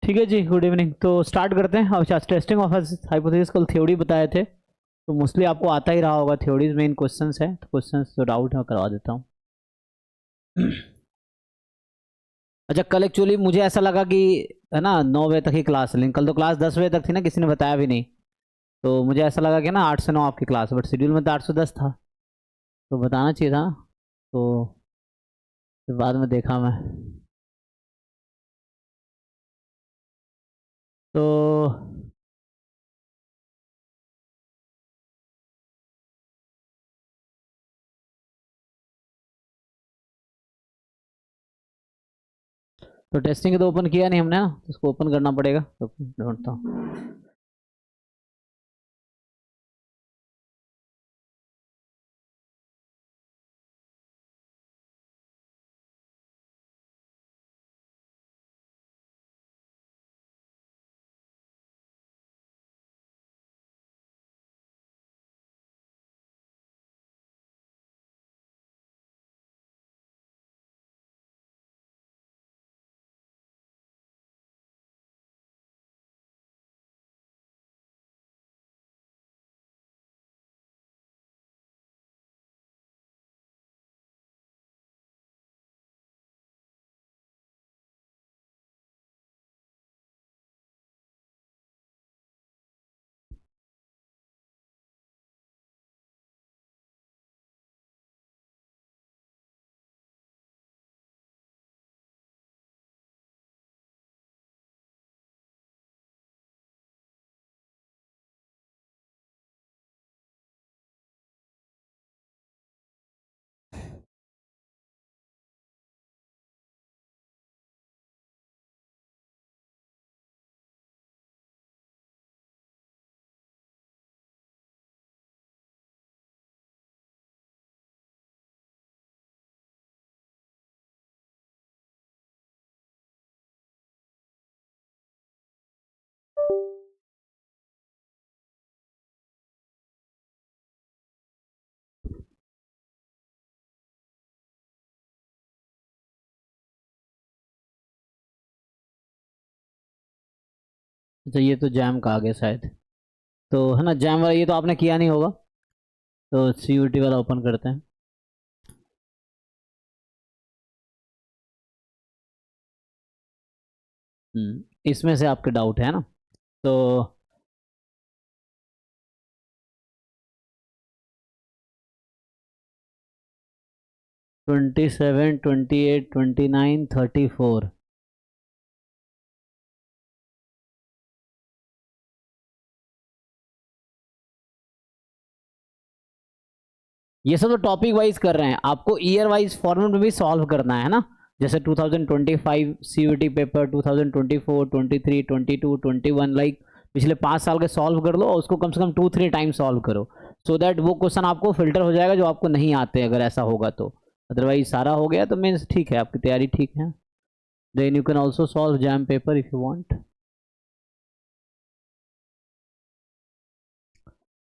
ठीक है जी, good evening. तो स्टार्ट करते हैं। अच्छा, टेस्टिंग ऑफ हाइपोथेसिस कल थ्योरी बताए थे, तो मोस्टली आपको आता ही रहा होगा। थ्योरीज मेन क्वेश्चंस है, तो क्वेश्चंस जो डाउट है करवा देता हूँ। अच्छा, कल एक्चुअली मुझे ऐसा लगा कि है ना 9 बजे तक ही क्लास है, लेकिन कल तो क्लास 10 बजे तक थी ना, किसी ने बताया भी नहीं। तो मुझे ऐसा लगा कि ना 8 से 9 आपकी क्लास है, बट शेड्यूल में तो 8 से 10 था, तो बताना चाहिए था ना। तो फिर बाद में देखा मैं, तो टेस्टिंग तो ओपन किया नहीं हमने ना, तो उसको ओपन करना पड़ेगा, तो ढूंढता हूँ। तो ये तो जैम का आ गया शायद, तो है ना जैम वाला, ये तो आपने किया नहीं होगा, तो सीयूटी वाला ओपन करते हैं। इसमें से आपके डाउट है ना, तो 27, 28, 29, 34। ये सब तो टॉपिक वाइज कर रहे हैं, आपको ईयर वाइज फॉर्मेट में भी सॉल्व करना है ना। जैसे 2025 सीयूटी पेपर, 2024, 23, 22, 21, लाइक पिछले 5 साल के सॉल्व कर लो, और उसको कम से कम 2-3 टाइम सॉल्व करो, सो दैट वो क्वेश्चन आपको फिल्टर हो जाएगा जो आपको नहीं आते, अगर ऐसा होगा तो। अदरवाइज सारा हो गया तो मीन्स ठीक है, आपकी तैयारी ठीक है। Then you can also solve JAM paper if you want.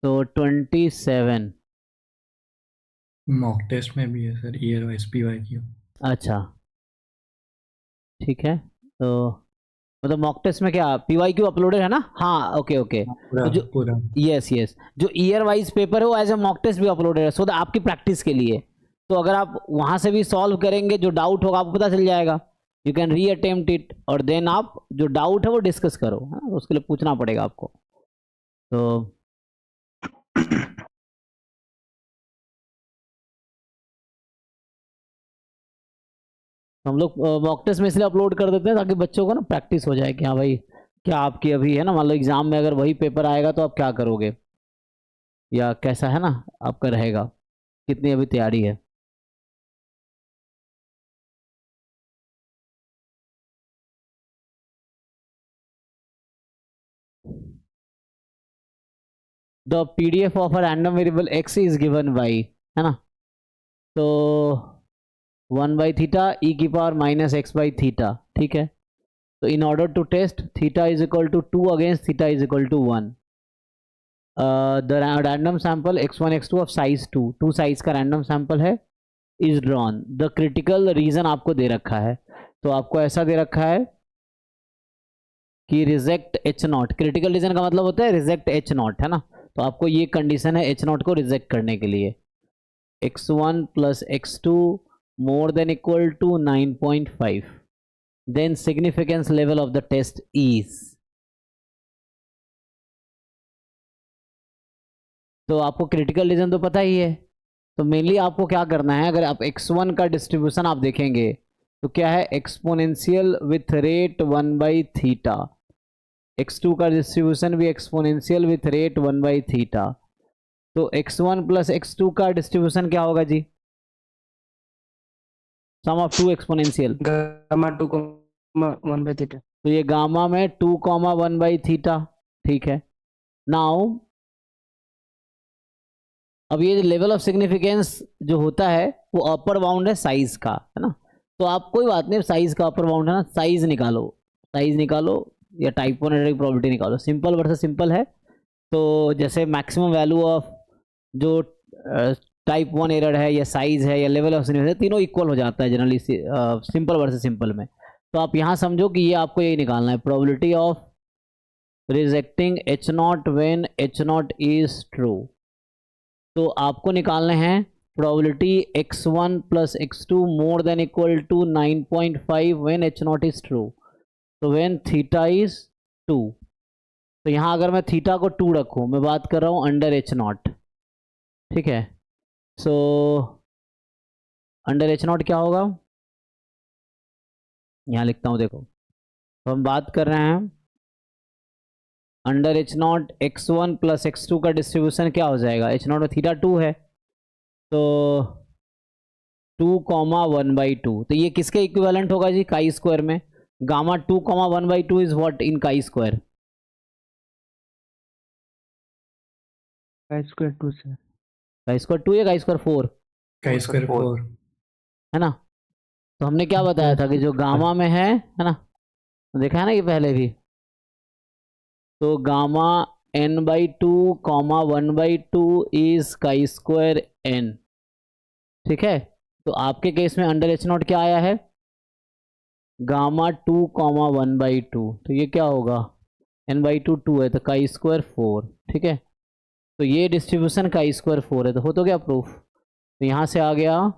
तो 27। मॉक टेस्ट में भी है sir, year wise PY Q. अच्छा, ठीक है। तो मतलब मॉक टेस्ट में क्या पीवाई क्यू अपलोडेड है ना? हाँ, ओके ओके। पूरा तो जो, पूरा। यस यस, जो ईयर वाइज पेपर है वो एज ए मॉक टेस्ट भी अपलोडेड है, सो दैट आपकी प्रैक्टिस के लिए। तो अगर आप वहां से भी सॉल्व करेंगे, जो डाउट होगा आपको पता चल जाएगा, यू कैन री अटेम्प्ट इट, और देन आप जो डाउट है वो डिस्कस करो, है ना? उसके लिए पूछना पड़ेगा आपको। तो हम लोग मॉक टेस्ट में इसलिए अपलोड कर देते हैं ताकि बच्चों को ना प्रैक्टिस हो जाए कि हाँ भाई, क्या आपकी अभी है ना, मान लो एग्जाम में अगर वही पेपर आएगा तो आप क्या करोगे, या कैसा है ना आपका रहेगा, कितनी अभी तैयारी है। The PDF of a random variable x is given by, है ना, तो 1/थीटा ई की power minus x by theta, ठीक है। तो in order to test theta is equal to 2 against theta is equal to 1, the random sample x1 x2 of size 2 size का random sample है, is drawn. The critical region आपको दे रखा है, तो आपको ऐसा दे रखा है कि reject H not, critical reason का मतलब होता है रिजेक्ट एच नॉट, है ना। तो आपको ये कंडीशन है एच नॉट को रिजेक्ट करने के लिए, x1 plus x2 more than equal to 9.5, then significance level of the test is. तो आपको क्रिटिकल रीजन तो पता ही है, तो मेनली आपको क्या करना है, अगर आप x1 का डिस्ट्रीब्यूशन आप देखेंगे तो क्या है, एक्सपोनेंशियल विथ रेट 1/थीटा, x2 का डिस्ट्रीब्यूशन भी एक्सपोनेंशियल विथ रेट 1/थीटा। तो x1 प्लस x2 का डिस्ट्रीब्यूशन क्या होगा जी, सम ऑफ टू एक्सपोनेंशियल, गामा 2,1/थीटा। तो ये गामा में 2,1/थीटा, ठीक है। नाउ अब ये लेवल ऑफ सिग्निफिकेंस जो होता है वो अपर बाउंड है साइज का, है ना। तो आप कोई बात नहीं, साइज का अपर बाउंड है ना, साइज निकालो, साइज निकालो या टाइप 1 एरर की प्रोबेबिलिटी निकालो, सिंपल वर्सेस सिंपल है। तो जैसे मैक्सिमम वैल्यू ऑफ जो टाइप 1 एरर है या साइज है या लेवल ऑफ सिग्निफिकेंस, तीनों इक्वल हो जाता है जनरली सिंपल वर्सेस सिंपल में। तो आप यहाँ समझो कि ये आपको यही निकालना है, probability of rejecting H naught when H naught is true. तो आपको निकालने हैं probability x1 plus x2 more than equal to 9.5 when H naught is true, तो व्हेन थीटा इज 2। तो यहाँ अगर मैं थीटा को 2 रखूँ, मैं बात कर रहा हूँ अंडर एच नॉट, ठीक है। सो अंडर एच नॉट क्या होगा, यहाँ लिखता हूँ देखो। तो हम बात कर रहे हैं under H not x1 plus x2 का डिस्ट्रीब्यूशन क्या हो जाएगा, एच नॉट में थीटा 2 है, तो 2,1/2। तो ये किसके इक्विवेलेंट होगा जी, काई स्क्वायर में। Gamma 2,1/2 is what in chi square, chi square 2 से काई स्क्वायर 2 या काई स्क्वायर 4, Chi square 4. है ना। तो हमने क्या बताया था कि जो गामा में है ना, देखा है ना ये पहले भी। तो gamma n/2 comma 1/2 is chi square n, ठीक है। तो आपके केस में अंडर एच नॉट क्या आया है, गामा 2,1/2, तो ये क्या होगा, n/2 2 है तो काई स्क्वायर 4, ठीक है। तो ये डिस्ट्रीब्यूशन काई स्क्वायर 4 है, तो हो तो गया प्रूफ। तो यहाँ से आ गया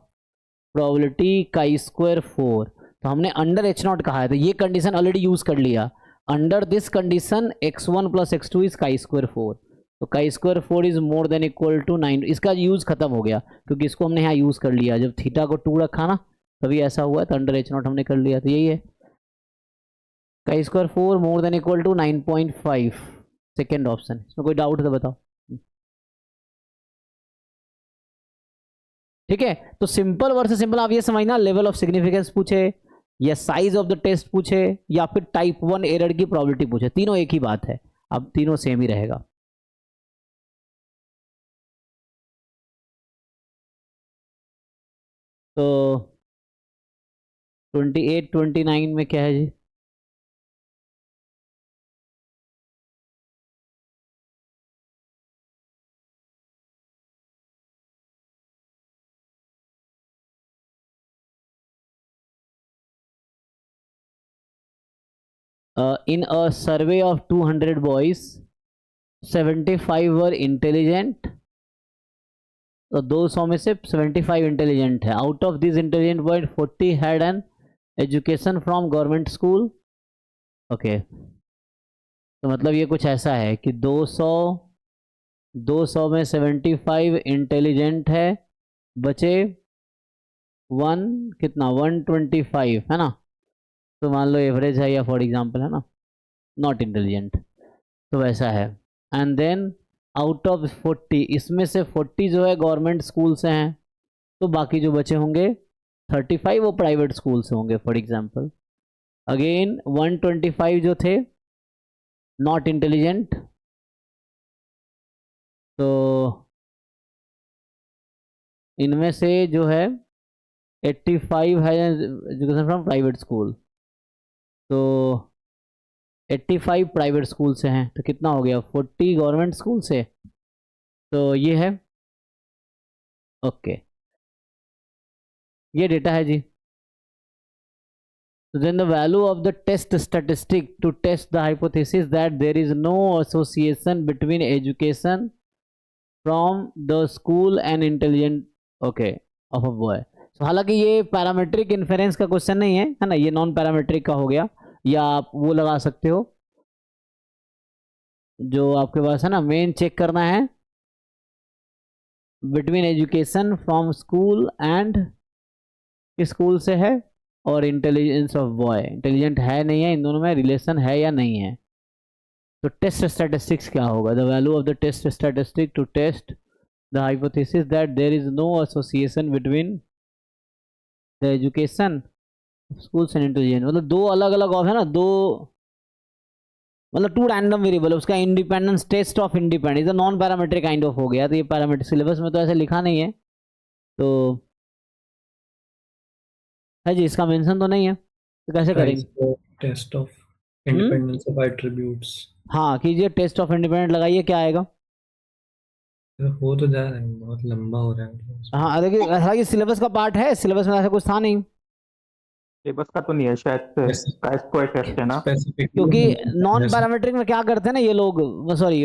प्रोबेबिलिटी काई स्क्वायर 4। तो हमने अंडर एच नॉट कहा है, तो ये कंडीशन ऑलरेडी यूज कर लिया। Under this condition x1 plus x2 is chi square 4, तो chi square 4 is more than equal to 9। इसका यूज खत्म हो गया क्योंकि इसको हमने यहाँ यूज कर लिया, जब थीटा को 2 रखा ना तभी ऐसा हुआ, तो अंडर एच नॉट हमने कर लिया। तो यही है chi square 4 more than equal to 9.5, second option. इसमें कोई डाउट तो बताओ, ठीक है। तो सिंपल वर्सेस सिंपल आप ये समझना, लेवल ऑफ सिग्निफिकेंस पूछे या साइज ऑफ द टेस्ट पूछे या फिर टाइप 1 एरर की प्रोबेबिलिटी पूछे, तीनों एक ही बात है, अब तीनों सेम ही रहेगा। तो 28 29 में क्या है जी, in a survey of 200 boys 75 were intelligent, तो 200 में से 75 इंटेलिजेंट है। Out of this intelligent boy 40 had an education from government school, okay. तो मतलब ये कुछ ऐसा है कि 200 में 75 इंटेलिजेंट है, बचे 1 कितना 125, है ना। तो मान लो एवरेज है या फॉर एग्जांपल है ना नॉट इंटेलिजेंट, तो वैसा है। एंड देन आउट ऑफ 40, इसमें से 40 जो है गवर्नमेंट स्कूल से हैं, तो बाकी जो बचे होंगे 35 वो प्राइवेट स्कूल से होंगे फॉर एग्जांपल। अगेन 125 जो थे नॉट इंटेलिजेंट, तो इनमें से जो है 85 है एजुकेशन फ्रॉम प्राइवेट स्कूल, तो 85 प्राइवेट स्कूल से हैं, तो कितना हो गया 40 गवर्नमेंट स्कूल से, तो ये है ओके। ये डेटा है जी। So then the value of the test statistic to test the hypothesis that there is no association between education from the school and intelligent okay of a boy. So हालांकि ये parametric inference का question नहीं है ना, ये non parametric का हो गया, या आप वो लगा सकते हो जो आपके पास है ना, मेन चेक करना है between education from school and school से है और इंटेलिजेंस ऑफ बॉय, इंटेलिजेंट है नहीं है, इन दोनों में रिलेशन है या नहीं है. तो टेस्ट स्टैटिस्टिक्स क्या होगा, the value of the test statistic to test the hypothesis that there is no association between the education schools and intelligence. मतलब दो अलग अलग ऑफ है ना, दो मतलब टू रैंडम वेरिएबल, उसका independence test of independence non parametric kind of हो गया. तो ये पैरामेट्रिक सिलेबस में तो ऐसे लिखा नहीं है, तो है जी, इसका मेंशन तो नहीं है, तो कैसे करेंगे. Test of independence of attributes. हाँ कीजिए, टेस्ट ऑफ इंडिपेंडेंट लगाइए, क्या आएगा. हो तो जा रहा है, बहुत लंबा हो रहा है. हाँ देखिए, हालांकि सिलेबस का पार्ट है, सिलेबस में ऐसा कुछ था नहीं, सिलेबस का तो नहीं है शायद, का स्क्वायर टेस्ट है ना. क्योंकि नॉन पैरामेट्रिक में क्या करते हैं ना ये लोग, सॉरी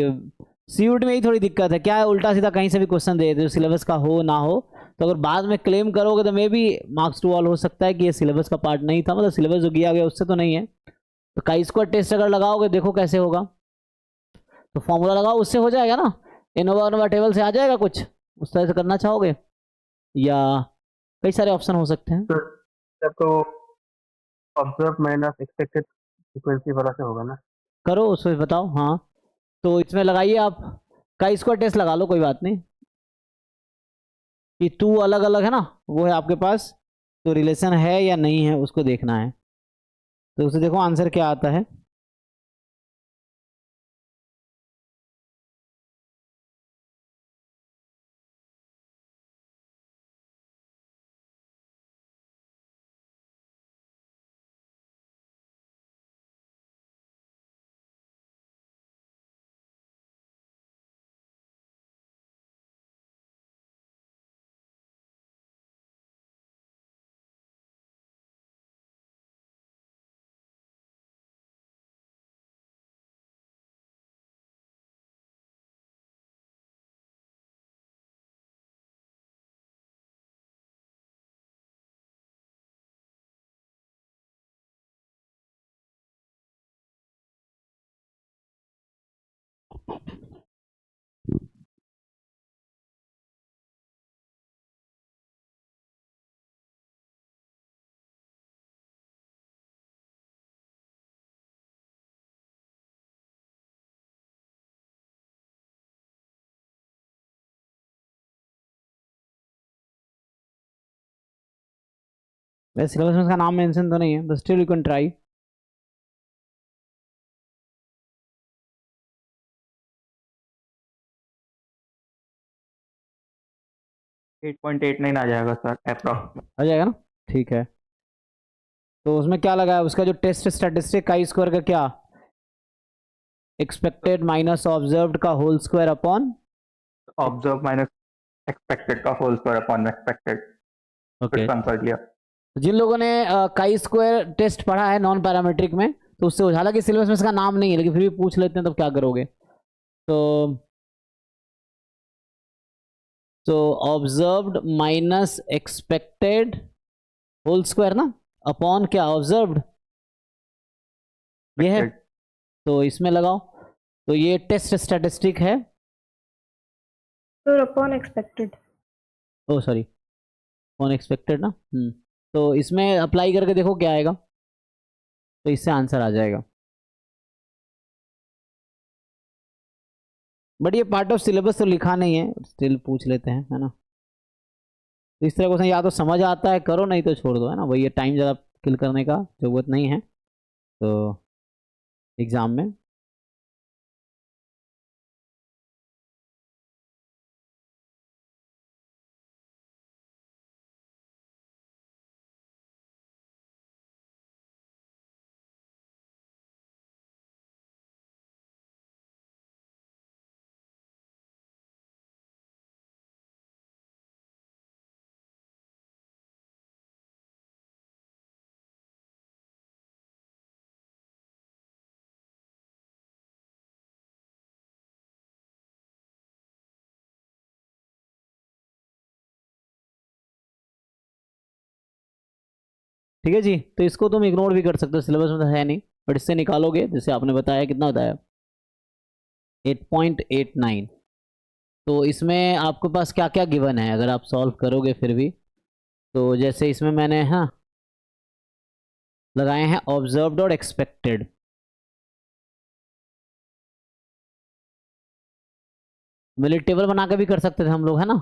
सीयूटी में ही थोड़ी दिक्कत है, क्या है उल्टा सीधा कहीं से भी क्वेश्चन दे देते हो, सिलेबस का हो ना हो, तो अगर बाद में क्लेम करोगे तो मे भी मार्क्स टू ऑल हो सकता है कि ये सिलेबस का पार्ट नहीं था, मतलब सिलेबस जो किया गया उससे तो नहीं है. तो काई स्क्वायर टेस्ट अगर लगाओगे देखो कैसे होगा, तो फॉर्मूला लगाओ उससे हो जाएगा ना, इनोवा इनोवा टेबल से आ जाएगा कुछ, उस तरह से करना चाहोगे, या कई सारे ऑप्शन हो सकते हैं. तो ऑब्जर्व माइनस एक्सपेक्टेड फ्रीक्वेंसी वाला से होगा ना. करो उसमें बताओ. हाँ तो इसमें लगाइए आप, काई स्क्वायर टेस्ट लगा लो, कोई बात नहीं, कि टू अलग अलग है ना वो है आपके पास, तो रिलेशन है या नहीं है उसको देखना है. तो उसे देखो आंसर क्या आता है. वैसे सिलेबस में इसका नाम मेंशन तो नहीं है, but still you can try. 8.89 आ जाएगा सर अप्रॉक्स. आ जाएगा ना, ठीक है. तो उसमें क्या लगा है, उसका जो टेस्ट स्टैटिस्टिक काई स्क्वायर का क्या, एक्सपेक्टेड माइनस ऑब्जर्व्ड का whole square upon observe minus expected का whole square upon expected. Okay. कम कर लिया. जिन लोगों ने काई स्क्वायर टेस्ट पढ़ा है नॉन पैरामेट्रिक में, तो उससे हालांकि सिलेबस में इसका नाम नहीं है लेकिन फिर भी पूछ लेते हैं, तब क्या करोगे. तो observed minus expected whole square ना, अपॉन क्या, ऑब्जर्व्ड ये है, तो इसमें लगाओ. तो ये टेस्ट स्टैटिस्टिक है, upon expected. Oh sorry upon expected ना. तो इसमें अप्लाई करके देखो क्या आएगा, तो इससे आंसर आ जाएगा. बट ये पार्ट ऑफ सिलेबस तो लिखा नहीं है, स्टिल पूछ लेते हैं, है ना. तो इस तरह क्वेश्चन या तो समझ आता है करो, नहीं तो छोड़ दो, है ना. वही ये टाइम ज़्यादा किल करने का जरूरत नहीं है तो एग्ज़ाम में. ठीक है जी। तो इसको तुम इग्नोर भी कर सकते हो, सिलेबस में तो है नहीं, बट इससे निकालोगे जैसे आपने बताया कितना होता है 8.89। तो इसमें आपके पास क्या क्या गिवन है अगर आप सॉल्व करोगे फिर भी, तो जैसे इसमें मैंने हाँ लगाए हैं ऑब्जर्व्ड और एक्सपेक्टेड। मिली टेबल बना के भी कर सकते थे हम लोग, है ना।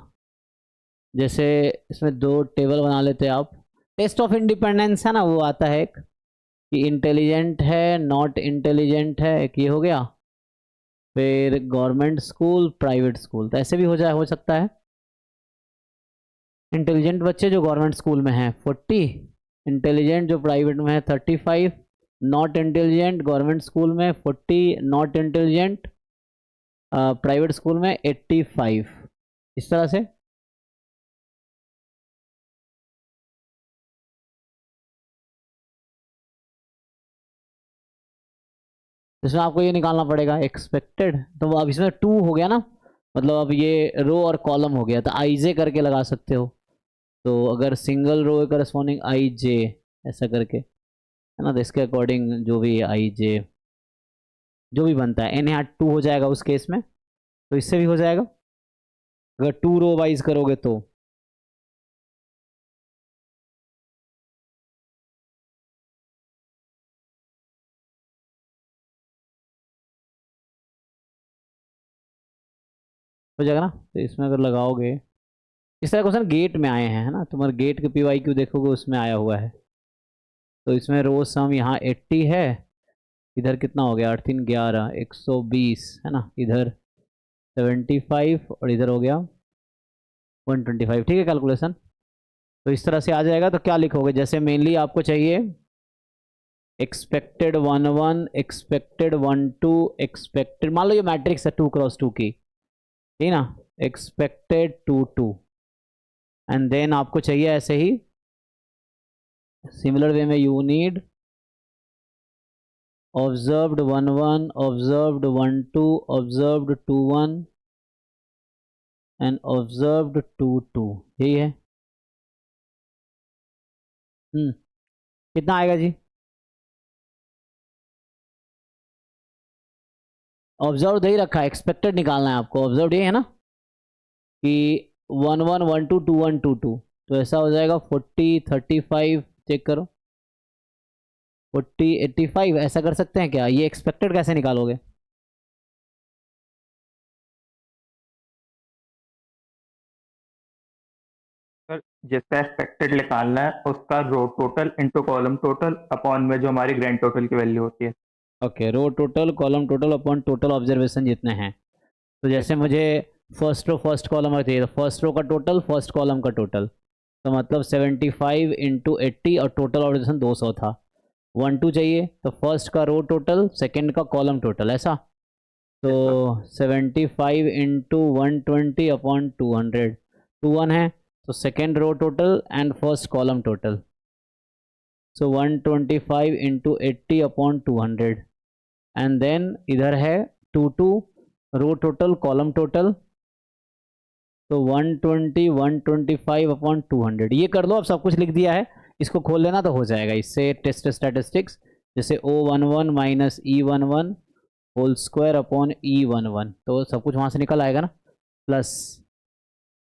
जैसे इसमें दो टेबल बना लेते आप। टेस्ट ऑफ इंडिपेंडेंस है ना, वो आता है एक कि इंटेलिजेंट है, नॉट इंटेलिजेंट है, एक ये हो गया। फिर गवर्नमेंट स्कूल, प्राइवेट स्कूल, तो ऐसे भी हो सकता है। इंटेलिजेंट बच्चे जो गवर्नमेंट स्कूल में हैं 40, इंटेलिजेंट जो प्राइवेट में है 35, नॉट इंटेलिजेंट गवर्नमेंट स्कूल में 40, नॉट इंटेलिजेंट प्राइवेट स्कूल में 85, इस तरह से। इसमें आपको ये निकालना पड़ेगा एक्सपेक्टेड, तो अब इसमें 2 हो गया ना, मतलब अब ये रो और कॉलम हो गया, तो आई जे करके लगा सकते हो। तो अगर सिंगल रो करस्पॉन्डिंग आई जे ऐसा करके, है ना, तो इसके अकॉर्डिंग जो भी आई जे जो भी बनता है, एन यहाँ 2 हो जाएगा उस केस में, तो इससे भी हो जाएगा अगर 2 रो वाइज करोगे तो। हो जाएगा ना, तो इसमें अगर लगाओगे इस तरह क्वेश्चन गेट में आए हैं, है ना, तुम्हारे गेट के पी वाई क्यू देखोगे उसमें आया हुआ है। तो इसमें रो सम यहाँ 80 है, इधर कितना हो गया 8 3 11 120, है ना, इधर 75 और इधर हो गया 125, ठीक है कैलकुलेशन। तो इस तरह से आ जाएगा। तो क्या लिखोगे, जैसे मेनली आपको चाहिए एक्सपेक्टेड 1 1, एक्सपेक्टेड 1 2, एक्सपेक्टेड, मान लो ये मैट्रिक्स है 2 क्रॉस 2 की, ठीक ना, एक्सपेक्टेड 2 2, एंड देन आपको चाहिए ऐसे ही सिमिलर वे में you need observed 1 1, observed 1 2, observed 2 1 and observed 2 2, यही है। कितना आएगा जी? ऑब्जर्व दे ही रखा है, एक्सपेक्टेड निकालना है आपको। ऑब्जर्व ये है ना कि 1 1 1 2 2 1 2 2, तो ऐसा हो जाएगा 40 35, चेक करो 40 85, ऐसा कर सकते हैं क्या? ये एक्सपेक्टेड कैसे निकालोगे? सर जिसका एक्सपेक्टेड निकालना है उसका row total into column total upon में जो हमारी ग्रैंड टोटल की वैल्यू होती है। Okay, row total column total upon total observation जितने हैं। तो जैसे मुझे फर्स्ट रो फर्स्ट कॉलम चाहिए, तो फर्स्ट रो का टोटल फर्स्ट कॉलम का टोटल, तो मतलब 75 इंटू 80 और टोटल ऑब्जर्वेशन 200 था। 1 2 चाहिए तो फर्स्ट का रो टोटल सेकंड का कॉलम टोटल, ऐसा। तो 75 इंटू 120 अपॉन 200, 2 1 है तो second row total and first column total, so 125 into 80 upon 200, and then इधर है 2 2 रो टोटल कॉलम टोटल, तो 120 125 अपॉन 200, ये कर लो। अब सब कुछ लिख दिया है, इसको खोल लेना तो हो जाएगा इससे टेस्ट स्टैटिस्टिक्स। जैसे O11 minus E11 whole square upon E11, तो सब कुछ वहाँ से निकल आएगा ना, प्लस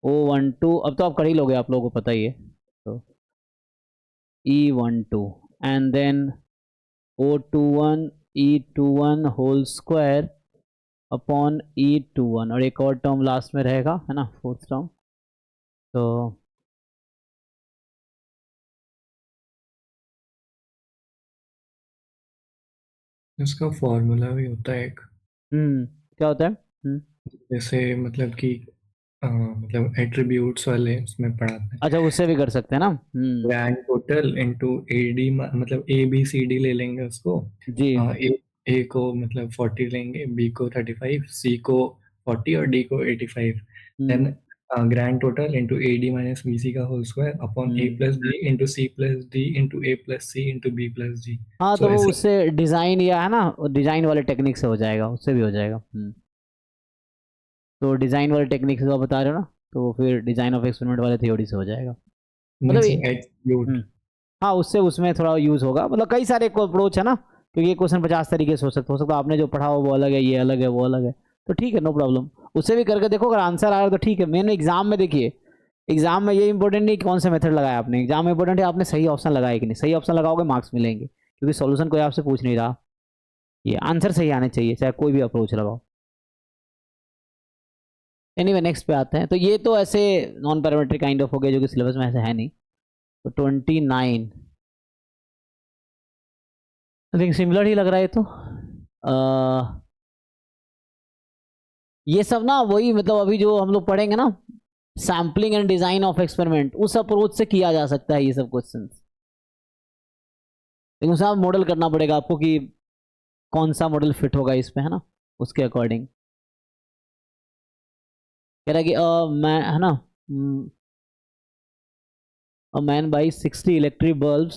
O12, अब तो आप कर ही लोगे, आप लोगों को पता ही है, तो E12 and then O21 E21 whole square upon E21, और एक और टर्म लास्ट में रहेगा, है ना, फोर्थ टर्म। तो इसका फॉर्मूला भी होता है एक, क्या होता है? जैसे मतलब कि मतलब एट्रीब्यूट्स वाले उसमें पढ़ाते हैं। अच्छा, उससे भी कर सकते हैं ना। ग्रैंड टोटल इंटू एडी, मतलब ए बी सी डी ले लेंगे उसको। जी। ए को मतलब 40 लेंगे, बी को 35, सी को 40 और डी को 85। Then grand total into A D minus B C का whole square upon A plus B into C plus D into A plus C into B plus D. हाँ, सो तो वो ऐसा उससे डिज़ाइन या है ना, डिज़ाइन वाले टेक्निक से हो जाएगा, उससे भी हो जाएगा। तो डिज़ाइन वाले टेक्निक से जो आप बता रहे हो ना, तो फिर डिज़ाइन ऑफ एक्सपेरिमेंट वाले थ्योरी से हो जाएगा, मतलब नहीं सर, एट्रीब्यूट हाँ उससे उसमें थोड़ा यूज़ होगा, मतलब कई सारे अप्रोच है ना, क्योंकि ये क्वेश्चन 50 तरीके से हो सकता है, आपने जो पढ़ा हो वो अलग है, ये अलग है, वो अलग है, तो ठीक है नो प्रॉब्लम, उससे भी करके देखो, अगर आंसर आ रहा है तो ठीक है। मैंने एग्जाम में देखिए, एग्जाम में ये इंपॉर्टेंट नहीं कौन सा मेथड लगाया आपने, एग्जाम में इंपॉर्टेंट है आपने सही ऑप्शन लगाया कि नहीं, सही ऑप्शन लगाओगे मार्क्स मिलेंगे, क्योंकि सॉल्यूशन कोई आपसे पूछ नहीं रहा, ये आंसर सही आने चाहिए चाहे कोई भी अप्रोच लगाओ। एनीवे नेक्स्ट पे आते हैं, तो ये तो ऐसे नॉन पैरामीट्रिक काइंड ऑफ हो गया जो कि सिलेबस में ऐसे है नहीं। तो 29 आई थिंक सिमिलर ही लग रहा है, तो ये सब ना वही, मतलब अभी जो हम लोग पढ़ेंगे ना sampling and design of experiment, उस अप्रोच से किया जा सकता है ये सब क्वेश्चन, लेकिन उसमें आप मॉडल करना पड़ेगा आपको कि कौन सा मॉडल फिट होगा इसमें, है ना, उसके अकॉर्डिंग। कह रहा है कि मैं, है ना, a man buys 60 electric bulbs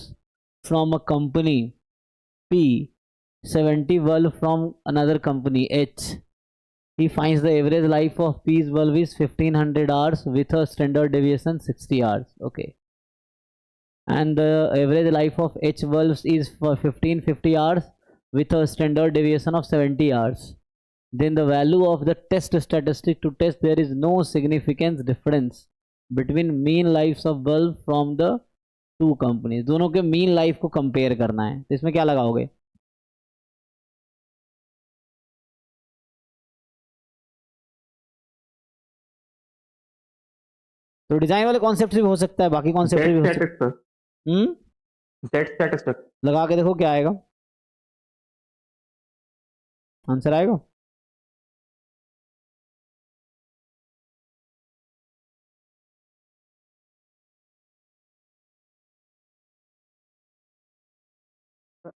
from a company P, 70 bulb from another company H. He finds the average life of P's bulb is 1500 hours with a standard deviation 60 hours. Okay. And the average life of H bulbs is for 1550 hours with a standard deviation of 70 hours. Then the value of the test statistic to test there is no significant difference between mean lives of bulb from the two companies, दोनों के mean life को compare करना है, तो इसमें क्या लगाओगे? तो डिजाइन वाले कॉन्सेप्ट भी हो सकता है, बाकी कॉन्सेप्ट भी हो सकता है। लगा के देखो क्या आएगा, आंसर आएगा।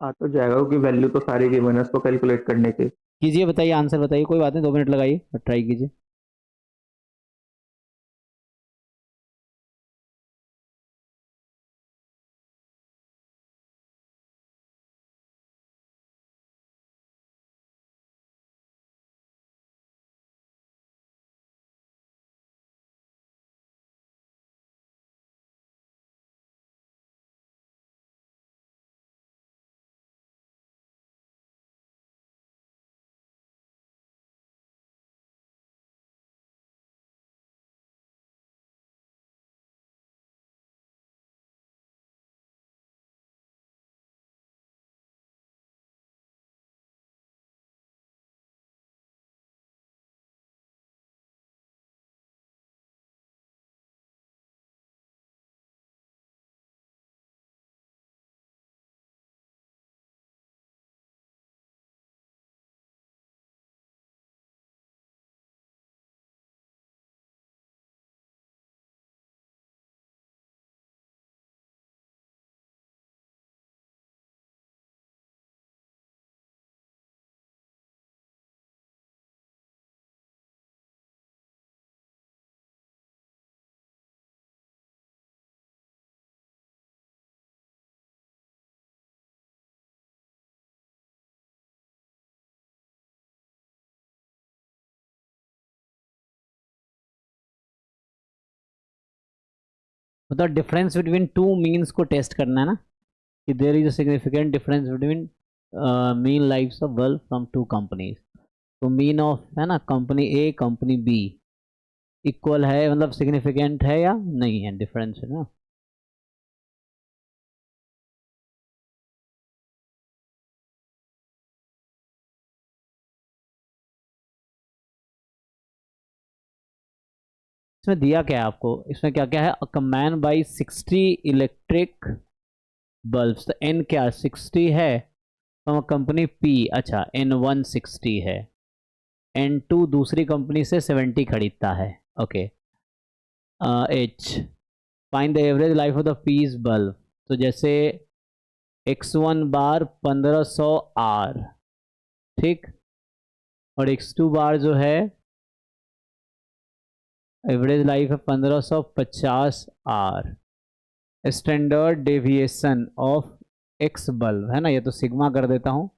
आ तो जाएगा क्योंकि वैल्यू तो सारी गिवन है उसको कैलकुलेट करने के। कीजिए, बताइए आंसर बताइए, कोई बात नहीं 2 मिनट लगाइए, ट्राई कीजिए। मतलब डिफरेंस बिटवीन टू मीन्स को टेस्ट करना है ना, कि there is a significant difference between mean lifes of bulb from two companies. तो मीन ऑफ, है ना, company A company B equal है, मतलब सिग्निफिकेंट है या नहीं है, डिफरेंस है ना। इसमें दिया क्या है आपको, इसमें क्या क्या है, a man by 60 electric bulbs, तो एन क्या 60 है, तो कंपनी पी, अच्छा N1 60 है, N2 दूसरी कंपनी से 70 खरीदता है। Okay, H, find the average life of the piece bulb, तो जैसे X1 बार 1500 आर, ठीक, और X2 बार जो है एवरेज लाइफ है 1550 r, standard deviation of x bulb, है ना, ये तो सिग्मा कर देता हूँ,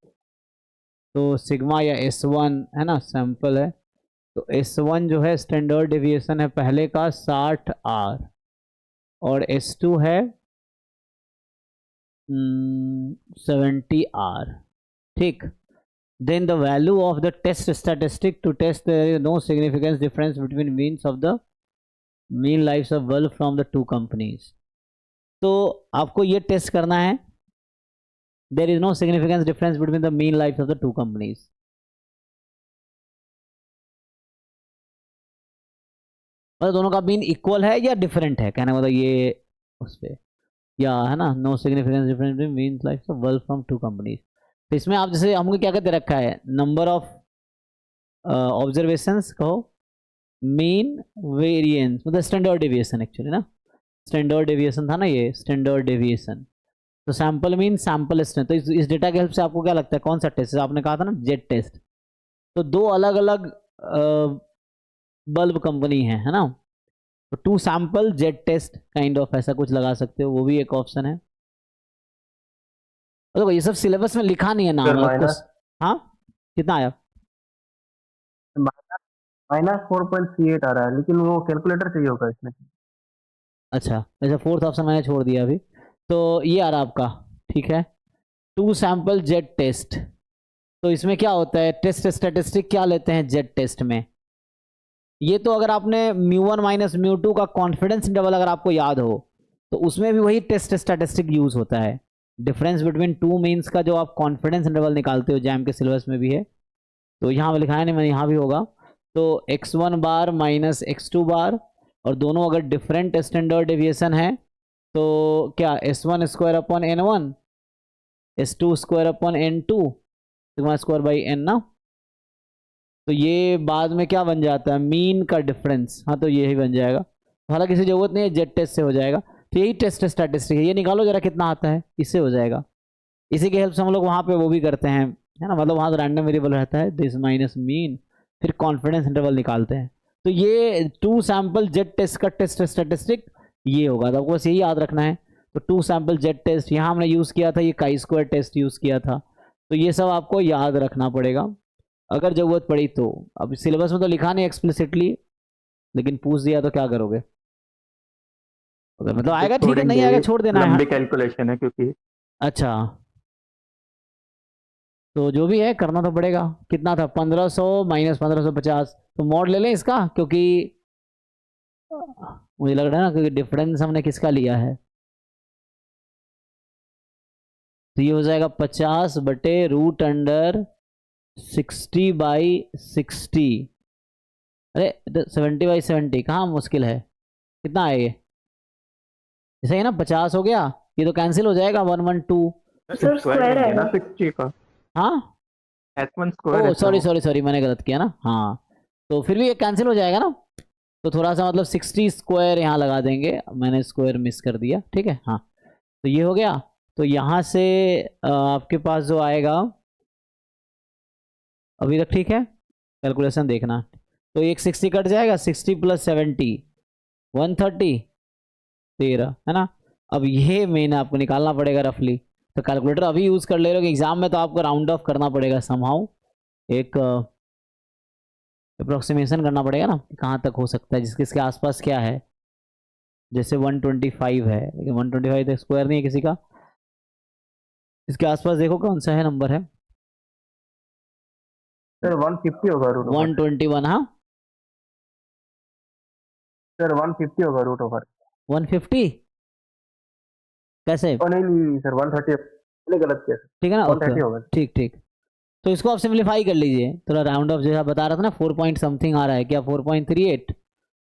तो सिग्मा या S1 है ना, सैंपल है, तो S1 जो है स्टैंडर्ड डेविएशन है पहले का 60 आर, और S2 है 70 आर, ठीक। Then the value of the test statistic to test there is no significant difference between means of the mean lives of bulb from the two companies. तो आपको ये test करना है, there is no significant difference between the mean lives of the two companies. मतलब दोनों का mean equal है या डिफरेंट है, कहने का मतलब ये उस पे, या है ना, no significance difference between mean lifes of work from two companies. तो इसमें आप जैसे हमको क्या कहते रखा है, नंबर ऑफ ऑब्जर्वेशंस कहो, मीन वेरिएंस मतलब स्टैंडर्ड डेविएशन एक्चुअली ना, स्टैंडर्ड डेविएशन था ना ये, स्टैंडर्ड डेविएशन। तो सैंपल मीन सैंपल स्ट्रेंथ। तो इस डेटा के हेल्प से आपको क्या लगता है कौन सा टेस्ट है, आपने कहा था ना जेट टेस्ट। तो दो अलग अलग बल्ब कंपनी है ना, तो two sample Z test kind of ऐसा कुछ लगा सकते हो, वो भी एक ऑप्शन है। देखो ये सब सिलेबस में लिखा नहीं है नाम, माइनस हाँ कितना आया, -4.38 आ रहा है, लेकिन वो कैलकुलेटर चाहिए होगा इसमें। अच्छा ऐसा फोर्थ ऑप्शन मैंने छोड़ दिया अभी। तो ये आ रहा आपका, ठीक है, टू सैंपल जेट टेस्ट। तो इसमें क्या होता है, टेस्ट स्टैटिस्टिक क्या लेते हैं जेट टेस्ट में, ये तो अगर आपने μ1 माइनस μ2 का कॉन्फिडेंस इंटरवल अगर आपको याद हो, तो उसमें भी वही टेस्ट स्टैटिस्टिक यूज होता है। डिफरेंस बिटवीन टू मीन्स का जो आप कॉन्फिडेंस इंटरवल निकालते हो, जैम के सिलेबस में भी है, तो यहाँ पे लिखा है नहीं, मैंने यहाँ भी होगा। तो x1 बार माइनस x2 बार, और दोनों अगर डिफरेंट स्टैंडर्ड डेविएशन है तो क्या s1 square upon n1, s2 square upon n2, sigma square by n ना। तो ये बाद में क्या बन जाता है, मीन का डिफरेंस, हाँ तो यही बन जाएगा। हालांकि किसी जरूरत नहीं है, जेट टेस्ट से हो जाएगा। तो यही टेस्ट स्टैटिस्टिक है, ये निकालो जरा कितना आता है, इससे हो जाएगा। इसी के हेल्प से हम लोग वहाँ पे वो भी करते हैं, है ना, मतलब वहाँ तो रैंडम वेरिएबल रहता है, दिस माइनस मीन, फिर कॉन्फिडेंस इंटरवल निकालते हैं। तो ये टू सैंपल जेट टेस्ट का टेस्ट स्टैटिस्टिक ये होगा, तो आपको बस यही याद रखना है। तो टू सैंपल जेट टेस्ट यहाँ हमने यूज़ किया था, ये काई स्क्वायर टेस्ट यूज़ किया था, तो ये सब आपको याद रखना पड़ेगा अगर ज़रूरत पड़ी तो। अब सिलेबस में तो लिखा नहीं एक्सप्लिसिटली, लेकिन पूछ दिया तो क्या करोगे, मतलब आएगा ठीक है, नहीं आएगा छोड़ देना है। लंबी कैलकुलेशन है क्योंकि। अच्छा तो जो भी है करना तो पड़ेगा। कितना था, 1500 माइनस 1550, तो मॉड ले लें इसका, क्योंकि मुझे लग रहा है ना, क्योंकि डिफरेंस हमने किसका लिया है, तो ये हो जाएगा 50/√60/60। अरे 70/70 कहाँ मुश्किल है, कितना है ये, ऐसा ही ना, 50 हो गया, ये तो कैंसिल हो जाएगा 112। सर स्क्वायर है ना आएगा। 60 का, हाँ S1 स्क्वायर ओ है सॉरी तो। सॉरी सॉरी, मैंने गलत किया ना, हाँ तो फिर भी ये कैंसिल हो जाएगा ना। तो थोड़ा सा मतलब 60 स्क्वायर यहाँ लगा देंगे, मैंने स्क्वायर मिस कर दिया, ठीक है हाँ। तो ये हो गया। तो यहाँ से आपके पास जो आएगा, अभी तक ठीक है, कैलकुलेशन देखना। तो एक 60 कट जाएगा, 60 + 70 130, 13 है ना। अब ये मेन आपको निकालना पड़ेगा रफली। तो कैलकुलेटर अभी यूज़ कर ले रहे हो, एग्जाम में तो आपको राउंड ऑफ करना पड़ेगा समहाउ, एक अप्रोक्सीमेशन करना पड़ेगा ना कि कहाँ तक हो सकता है, जिसके इसके आसपास क्या है। जैसे 125 है, लेकिन 125 तक स्क्वायर नहीं है किसी का, इसके आसपास देखो कौन सा है नंबर है, सर 150 होगा रूट ओवर। 121, हाँ सर 150 होगा रूट ओवर। 150 कैसे, ओ नहीं नहीं सर 130, मैंने गलत किया सर, ठीक है ना, ओके 130 होगा। ठीक ठीक। तो इसको आप सिंप्लीफाई कर लीजिए, थोड़ा राउंड ऑफ जैसा बता रहा था ना, 4 पॉइंट समथिंग आ रहा है क्या, 4.38,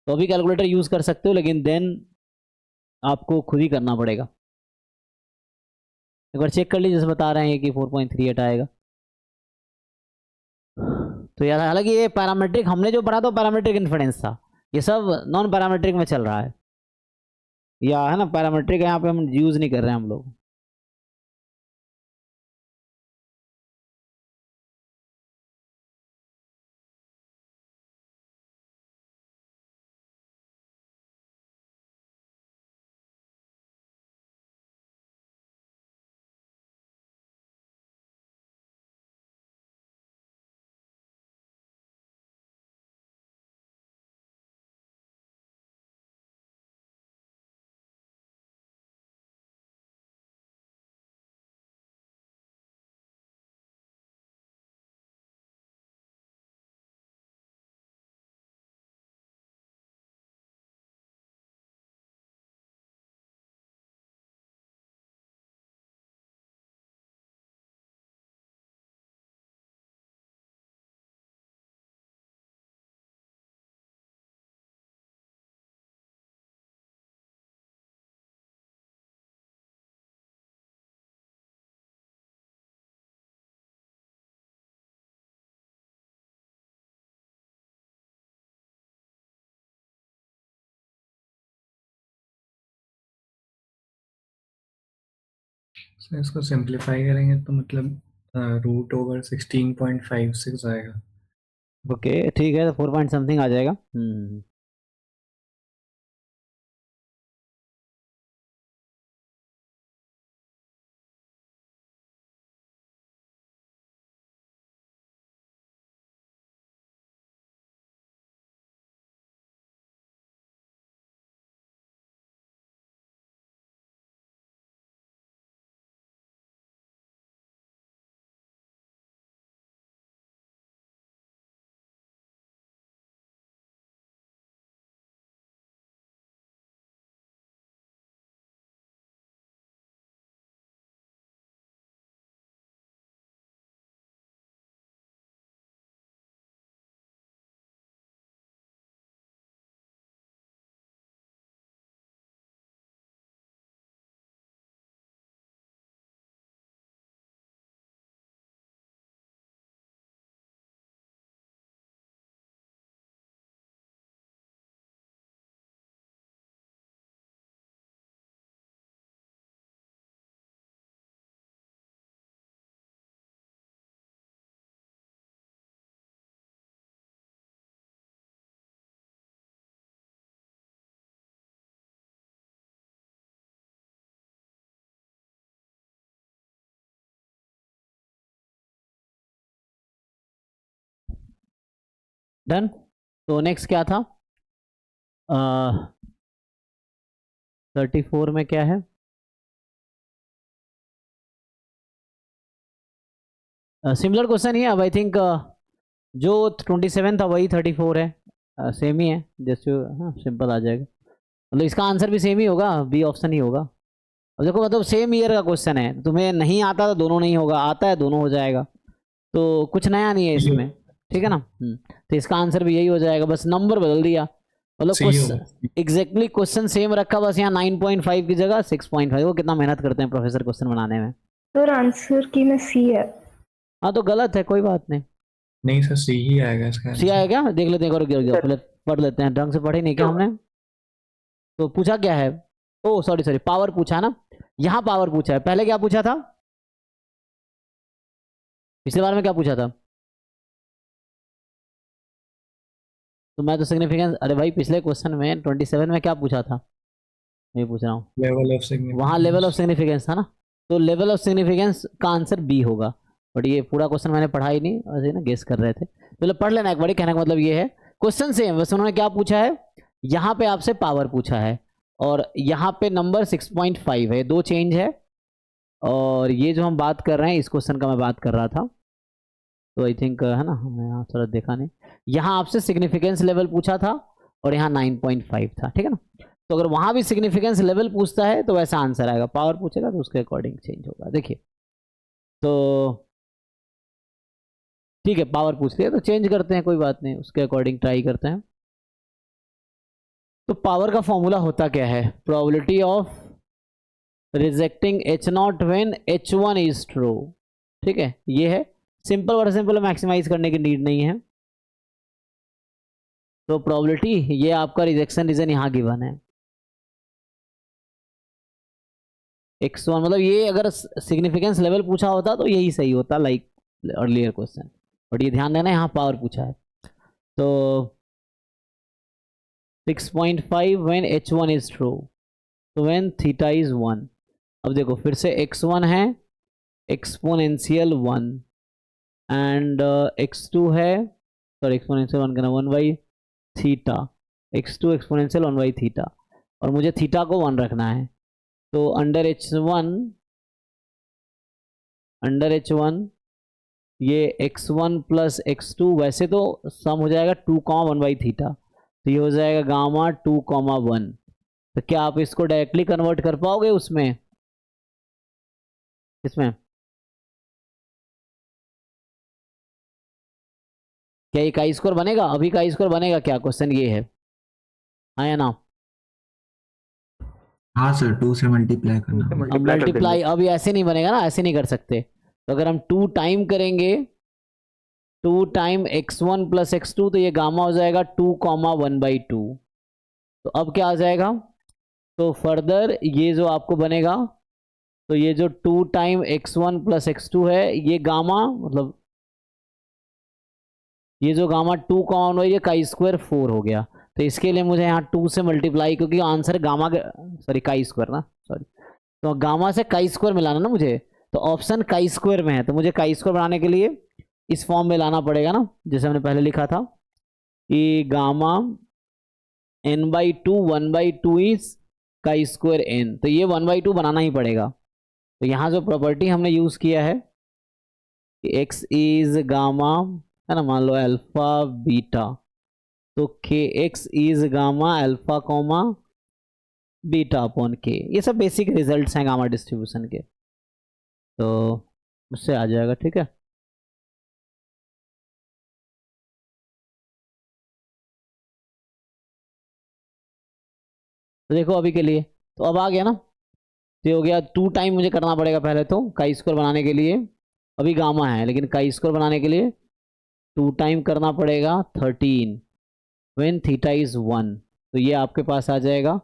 तो अभी कैलकुलेटर यूज़ कर सकते हो, लेकिन देन आपको खुद ही करना पड़ेगा। एक बार चेक कर लीजिए, जैसे बता रहे हैं कि 4.38 आएगा। तो यार हालांकि ये पैरामीट्रिक हमने जो पढ़ा था पैरामीट्रिक इन्फ्लुएंस था, ये सब नॉन पैरामीट्रिक में चल रहा है, या है ना, पैरामीट्रिक यहाँ पे हम यूज़ नहीं कर रहे हैं हम लोग। So, इसको सिंप्लीफाई करेंगे तो मतलब रूट ओवर 16.56 आएगा। ओके ठीक है, तो 4 पॉइंट समथिंग आ जाएगा। डन। तो नेक्स्ट क्या था? 34 में क्या है? सिमिलर क्वेश्चन ही है। अब आई थिंक जो 27 था वही 34 है, सेम ही है। जैसे हाँ सिंपल आ जाएगा, मतलब इसका आंसर भी सेम ही होगा, बी ऑप्शन ही होगा। अब देखो मतलब सेम ईयर का क्वेश्चन है, तुम्हें नहीं आता तो दोनों नहीं होगा, आता है दोनों हो जाएगा, तो कुछ नया नहीं है इसमें, ठीक है ना। तो इसका आंसर भी यही हो जाएगा, बस नंबर बदल दिया। मतलब सही क्वेश्चन होगा। एग्जैक्टली क्वेश्चन सेम रखा, बस यहाँ 9.5 की जगह 6.5। वो कितना मेहनत करते हैं प्रोफेसर क्वेश्चन बनाने में। सर आंसर की में सी है। हाँ तो गलत है, कोई बात नहीं। नहीं सर, सी ही आएगा इसका सी आया आंसर। क्या? देख लेते हैं, एक और पहले पढ़ लेते हैं, ढंग से पढ़े नहीं क्या हमने। तो पूछा क्या है? ओ सॉरी सॉरी, पावर पूछा ना, यहाँ पावर पूछा है। पहले क्या पूछा था? पिछले बार में क्या पूछा था? तो मैं तो सिग्निफिकेंस, अरे भाई पिछले क्वेश्चन में 27 में क्या पूछा था, मैं पूछ रहा हूँ। लेवल ऑफ वहाँ सिग्निफिकेंस। लेवल ऑफ सिग्निफिकेंस था ना, तो लेवल ऑफ सिग्निफिकेंस का आंसर बी होगा। बट ये पूरा क्वेश्चन मैंने पढ़ा ही नहीं, ऐसे ना गेस कर रहे थे। तो पढ़ लेना एक बार, कहने का मतलब ये है क्वेश्चन सेम, बस उन्होंने क्या पूछा है, यहाँ पे आपसे पावर पूछा है और यहाँ पे नंबर 6.5 है, दो चेंज है। और ये जो हम बात कर रहे हैं इस क्वेश्चन का मैं बात कर रहा था, तो आई थिंक है ना, हमने यहाँ थोड़ा देखा नहीं। यहाँ आपसे सिग्निफिकेंस लेवल पूछा था और यहाँ 9.5 था, ठीक है ना। तो अगर वहाँ भी सिग्निफिकेंस लेवल पूछता है तो वैसा आंसर आएगा, पावर पूछेगा तो उसके अकॉर्डिंग चेंज होगा। देखिए तो ठीक है, पावर पूछ लिया तो चेंज करते हैं, कोई बात नहीं, उसके अकॉर्डिंग ट्राई करते हैं। तो पावर का फॉर्मूला होता क्या है? Probability of rejecting H0 when H1 is true, ठीक है। ये है सिंपल और सिंपल, मैक्सिमाइज करने की नीड नहीं है। तो प्रोबेबिलिटी, ये आपका रिजेक्शन रीजन यहाँ गिवन है x1, मतलब ये अगर सिग्निफिकेंस लेवल पूछा होता तो यही सही होता, लाइक अर्लियर क्वेश्चन। बट ये ध्यान देना यहाँ पावर पूछा है। तो 6.5 व्हेन H1 इज ट्रू, तो व्हेन थीटा इज 1। अब देखो फिर से x1 है एक्सपोनेंशियल 1 एंड x2 है, सॉरी एक्सपोनेंशियल 1 करना 1 थीटा, x2 एक्सपोनेंशियल 1 थीटा, और मुझे थीटा को 1 रखना है। तो अंडर h1 ये x1 प्लस x2, वैसे तो सम हो जाएगा 2,1 थीटा, तो ये हो जाएगा गामा 2,1। तो क्या आप इसको डायरेक्टली कन्वर्ट कर पाओगे उसमें, इसमें? क्या ये काई स्क्वायर बनेगा? अभी काई स्क्वायर बनेगा क्या? क्वेश्चन ये है, हाँ या ना? हाँ सर, 2 से मल्टीप्लाई करना होगा। अब मल्टीप्लाई, अब ये ऐसे नहीं बनेगा ना, ऐसे नहीं कर सकते। तो अगर हम 2 टाइम करेंगे, 2 टाइम x1 प्लस x2, तो ये गामा हो जाएगा 2,1/2। तो अब क्या आ जाएगा? तो फर्दर ये जो आपको बनेगा, तो ये जो 2 टाइम x1 प्लस x2 है, ये गामा मतलब ये जो गामा 2 का ऑन हो, ये काई स्क्वायर 4 हो गया। तो इसके लिए मुझे यहाँ 2 से मल्टीप्लाई, क्योंकि answer gamma sorry chi square ना, सॉरी, तो गामा से काई स्क्वायर मिलाना ना मुझे, तो ऑप्शन काई स्क्वायर में है, तो मुझे काई स्क्वायर बनाने के लिए इस फॉर्म में लाना पड़ेगा ना, जैसे हमने पहले लिखा था कि gamma n by two 1/2 is chi square n, तो ये 1/2 बनाना ही पड़ेगा। तो यहाँ जो प्रॉपर्टी हमने यूज किया है कि x इज गामा, है ना, मान लो अल्फा बीटा, तो के x is gamma alpha comma beta upon के, ये सब बेसिक रिजल्ट्स हैं गामा डिस्ट्रीब्यूशन के, तो उससे आ जाएगा। ठीक है, तो देखो अभी के लिए तो अब आ गया ना, तो ये हो गया 2 टाइम मुझे करना पड़ेगा पहले तो काई स्क्वायर बनाने के लिए, अभी गामा है लेकिन काई स्क्वायर बनाने के लिए 2 टाइम करना पड़ेगा 13 व्हेन थीटा इज 1, तो ये आपके पास आ जाएगा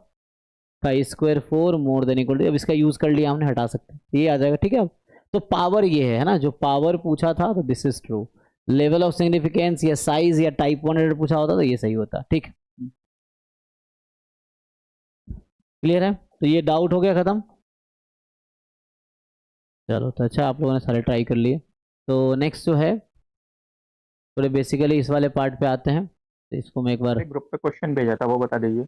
chi square 4 more than equal to, अब इसका यूज कर लिया हमने, हटा सकते हैं, ये आ जाएगा। ठीक है, अब तो पावर ये है ना, जो पावर पूछा था तो this is true, level of significance या साइज या टाइप 100 पूछा होता तो ये सही होता। ठीक, क्लियर है, तो ये डाउट हो गया खत्म। चलो, तो अच्छा आप लोगों ने सारे ट्राई कर लिए। तो नेक्स्ट जो है थोड़े बेसिकली इस वाले पार्ट पे आते हैं, तो इसको मैं एक बार, ग्रुप पे क्वेश्चन भेजा था, वो बता दीजिए।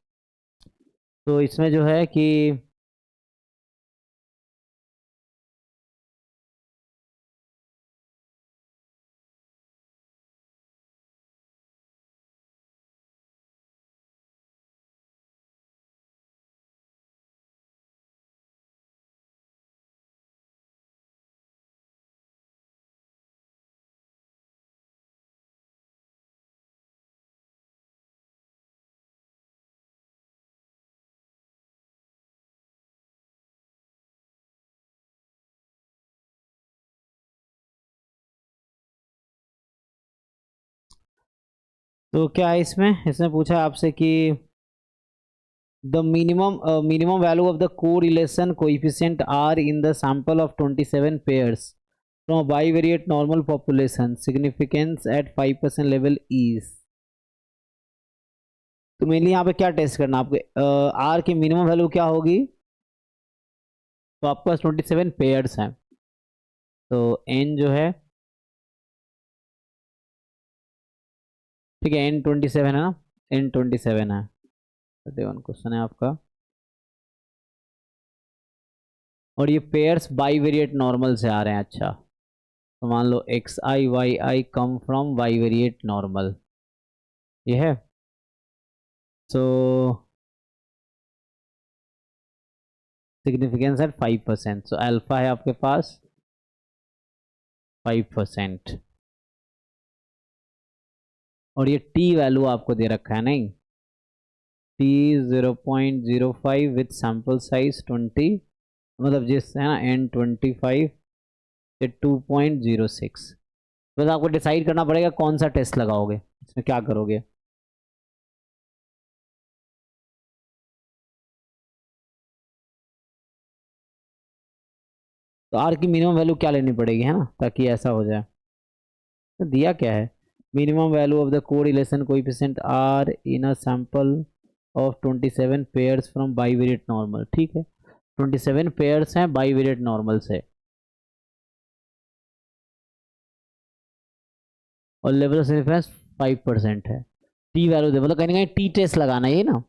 तो इसमें जो है कि तो क्या है इसमें, इसमें पूछा है आपसे कि the minimum value of the correlation coefficient R in the sample of 27 pairs from a bivariate normal population, significance at 5% level is, तो मेनली यहाँ पे क्या टेस्ट करना आपको, आर की मिनिमम वैल्यू क्या होगी, तो आपके पास 27 पेयर्स हैं, तो एन जो है, ठीक है, एन 27 है ना, एन 27 है, 31 क्वेश्चन है आपका, और ये पेयर्स बाईवेरिएट नॉर्मल से आ रहे हैं। अच्छा, तो मान लो X I Y I come from bivariate normal, ये है, तो सिग्निफिकेंस है 5%, सो अल्फा है आपके पास 5%, और ये टी वैल्यू आपको दे रखा है नहीं, टी 0.05 विथ सैम्पल साइज 20, मतलब जिस है ना एन 25 से 2.06, बस आपको डिसाइड करना पड़ेगा कौन सा टेस्ट लगाओगे, इसमें क्या करोगे। तो आर की मिनिमम वैल्यू क्या लेनी पड़ेगी, है ना, ताकि ऐसा हो जाए। तो दिया क्या है, minimum value of the correlation coefficient r in a sample of 27 pairs from bivariate normal. ठीक है, 27 पेयर्स हैं बाईवेरिएट नॉर्मल से, और लेवल ऑफ सिग्निफिकेंस 5% है, टी वैल्यू दे, मतलब कहीं ना कहीं टी टेस्ट लगाना है ये ना।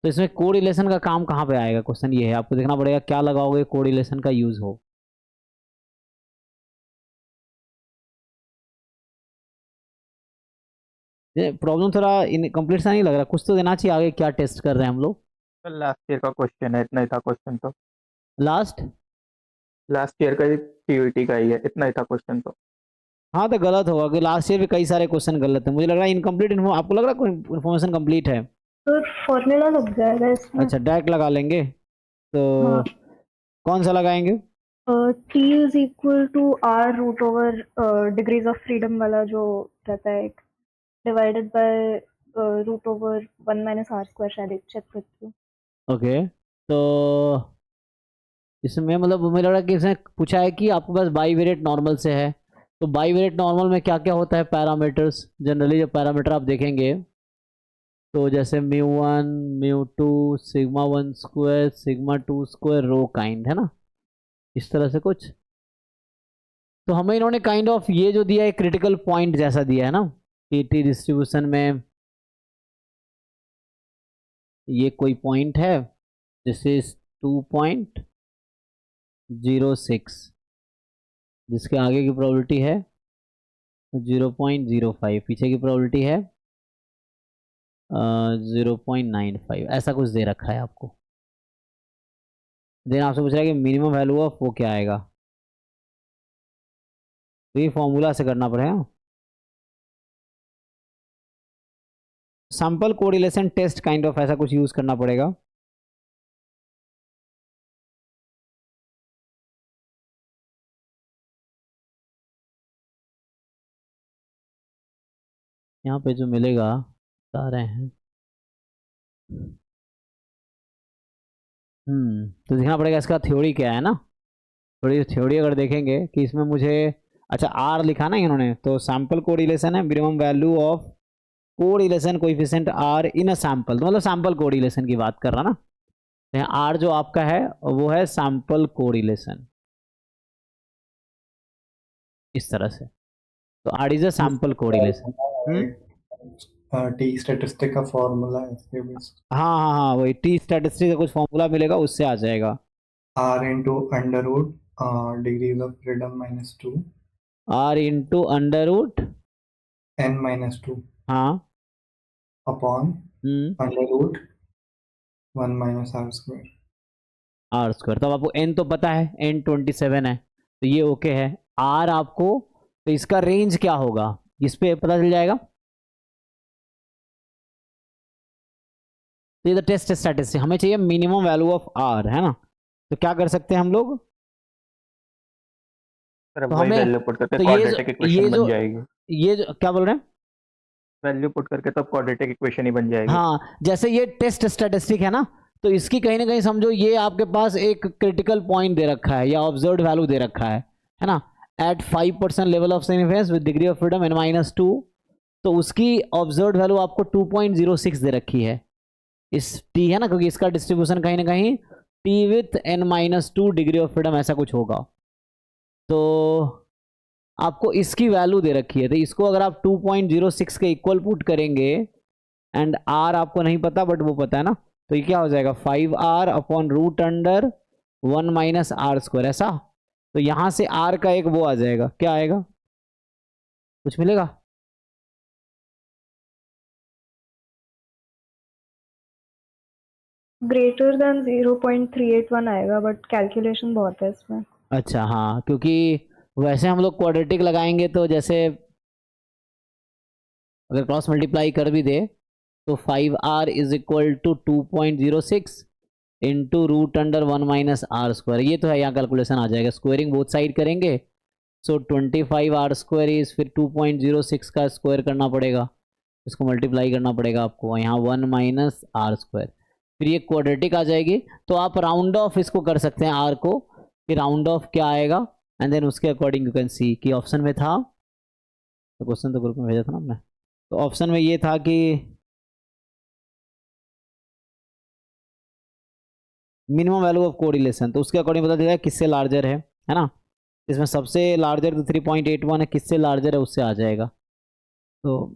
तो इसमें कोरिलेशन का काम कहाँ पे आएगा, क्वेश्चन ये है, आपको देखना पड़ेगा क्या लगाओगे कोरिलेशन का यूज हो। प्रॉब्लम थोड़ा इनकम्प्लीट सा नहीं लग रहा, कुछ तो देना चाहिए आगे, क्या टेस्ट कर रहे हैं हम लोग। लास्ट ईयर का क्वेश्चन है, इतना ही था क्वेश्चन तो। लास्ट ईयर का सीयूईटी का ही है, इतना ही था क्वेश्चन तो। हाँ, तो गलत होगा कि लास्ट ईयर भी कई सारे क्वेश्चन गलत है, मुझे लग रहा है इनकम्प्लीट, आपको लग रहा है कोई इन्फॉर्मेशन कंप्लीट है। तो फॉर्मूला लग जाएगा इसमें। अच्छा, डायरेक्ट लगा लेंगे, तो हाँ, कौन सा लगाएंगे, T is equal to r root over degrees of freedom वाला जो रहता है, divided by root over 1 - r² शायद, चेक करती हूँ। ओके, तो इसमें मतलब मुझे लग रहा है कि इसने पूछा है कि आपके पास बाईवेरिएट नॉर्मल से है, तो बाईवेरिएट नॉर्मल में क्या क्या होता है पैरामीटर्स। जनरली जो पैरामीटर आप देखेंगे तो जैसे μ1 μ2 σ1 स्क्वायर σ2 स्क्वायर रो काइंड है ना, इस तरह से कुछ। तो हमें इन्होंने काइंड ऑफ ये जो दिया है क्रिटिकल पॉइंट जैसा दिया है ना, टी डिस्ट्रीब्यूशन में ये कोई पॉइंट है, दिस इज 2.06, जिसके आगे की प्रोबेबिलिटी है 0.05, पीछे की प्रोबेबिलिटी है 0.95, ऐसा कुछ दे रखा है आपको। देन आपसे पूछ रहा है कि मिनिमम वैल्यू ऑफ वो क्या आएगा, तो ये फॉर्मूला से करना पड़ेगा। Sample correlation test kind of ऐसा कुछ यूज करना पड़ेगा। यहाँ पे जो मिलेगा बता रहे हैं, तो देखना पड़ेगा इसका थ्योरी क्या है ना। थोड़ी थ्योरी अगर देखेंगे कि इसमें मुझे, अच्छा आर लिखा ना इन्होंने, तो सैंपल कोरिलेशन है minimum value of correlation coefficient r in a sample, तो मतलब सैंपल कोरिलेशन की बात कर रहा ना। आर जो आपका है वो है सैंपल कोरिलेशन, इस तरह से। तो r is a sample correlation. T statistic का फॉर्मूला है इसके बेस। हाँ हाँ हाँ, वही टी स्टैटिस्टिक का कुछ फॉर्मूला मिलेगा, उससे आ जाएगा। R into under root degrees of freedom minus 2 r into under root, n minus 2 हाँ, upon under root 1 minus r square। R square. तो आपको एन तो पता है, एन 27 है, तो ये ओके है। आर आपको, तो इसका रेंज क्या होगा इस पे पता चल जाएगा। तो ये टेस्ट स्टैटिस्टिक हमें चाहिए मिनिमम वैल्यू ऑफ आर, है ना। तो क्या कर सकते हैं हम लोग, सर तो वही हमें, वैल्यू पुट करके तो क्वाड्रेटिक इक्वेशन बन जाएगी। ये जो क्या बोल रहे हैं, वैल्यू पुट करके तब क्वाड्रेटिक इक्वेशन ही बन जाएगी। हाँ जैसे ये टेस्ट स्टैटिस्टिक है ना, तो इसकी कहीं ना कहीं समझो ये आपके पास एक क्रिटिकल पॉइंट दे रखा है या ऑब्जर्व्ड वैल्यू दे रखा है ना, at 5% level of significance with degree of freedom n-2, तो उसकी ऑब्जर्व्ड वैल्यू आपको 2.06 दे रखी है इस t, है ना, क्योंकि इसका डिस्ट्रीब्यूशन कहीं ना कहीं t with n-2 degree of freedom ऐसा कुछ होगा। तो आपको इसकी वैल्यू दे रखी है, तो इसको अगर आप 2.06 के इक्वल पुट करेंगे, एंड आर आपको नहीं पता बट वो पता है ना, तो ये क्या हो जाएगा 5r upon root under 1 minus R square, ऐसा। तो यहां से r का एक वो आ जाएगा, क्या आएगा, कुछ मिलेगा। ग्रेटर देन 0.381 आएगा, बट कैलकुलेशन बहुत है इसमें। अच्छा हाँ, क्योंकि वैसे हम लोग क्वाड्रेटिक लगाएंगे तो जैसे अगर क्रॉस मल्टीप्लाई कर भी दे तो 5r is equal to 2.06 into root under 1 minus R square, ये तो है, यहाँ कैलकुलेशन आ जाएगा, स्क्वायरिंग बोथ साइड करेंगे। सो 25r स्क्वायर इज, फिर 2.06 का स्क्वायर करना पड़ेगा, इसको मल्टीप्लाई करना पड़ेगा आपको, यहाँ 1 माइनस आर स्क्वायर, फिर ये क्वाड्रेटिक आ जाएगी। तो आप राउंड ऑफ इसको कर सकते हैं आर को, कि राउंड ऑफ क्या आएगा, एंड देन उसके अकॉर्डिंग यू कैन सी कि ऑप्शन में था, तो क्वेश्चन तो ग्रुप में भेजा था ना हमने, तो ऑप्शन में ये था कि मिनिमम वैल्यू ऑफ कोरिलेशन, तो उसके अकॉर्डिंग पता चलेगा किससे लार्जर है ना। इसमें सबसे लार्जर तो 3.81 है, किससे लार्जर है उससे आ जाएगा। तो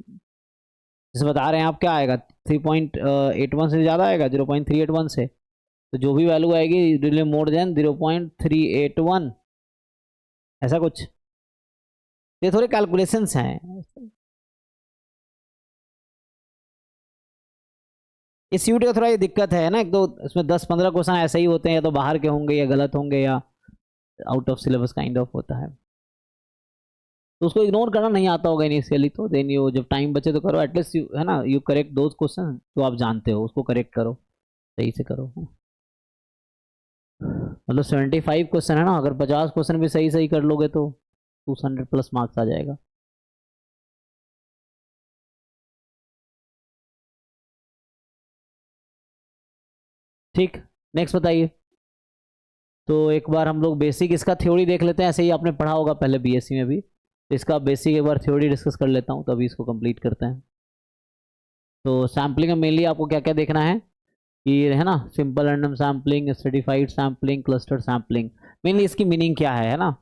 जैसे बता रहे हैं आप, क्या आएगा 3.81 से ज़्यादा आएगा 0.381 से, तो जो भी वैल्यू आएगी मोर देन 0.381, ऐसा कुछ। ये थोड़े कैलकुलेशंस हैं। इस यूटी का थोड़ा ये दिक्कत है ना, एक तो इसमें 10-15 क्वेश्चन ऐसे ही होते हैं, या तो बाहर के होंगे या गलत होंगे या out of syllabus kind of होता है, तो उसको इग्नोर करना नहीं आता होगा इनिशियली, तो देन यू जब टाइम बचे तो करो एटलीस्ट, यू है ना, यू करेक्ट दोज क्वेश्चन, तो आप जानते हो उसको करेक्ट करो, सही से करो। मतलब 75 क्वेश्चन है ना, अगर 50 क्वेश्चन भी सही सही कर लोगे तो 200 प्लस मार्क्स आ जाएगा। ठीक, नेक्स्ट बताइए। तो एक बार हम लोग बेसिक इसका थ्योरी देख लेते हैं, ऐसे ही आपने पढ़ा होगा पहले बीएससी में भी। इसका बेसिक एक बार थ्योरी डिस्कस कर लेता हूँ, तभी इसको कंप्लीट करते हैं। तो सैम्पलिंग में मेनली आपको क्या क्या देखना है कि है ना, simple random sampling, stratified sampling, cluster sampling, mainly इसकी मीनिंग क्या है ना।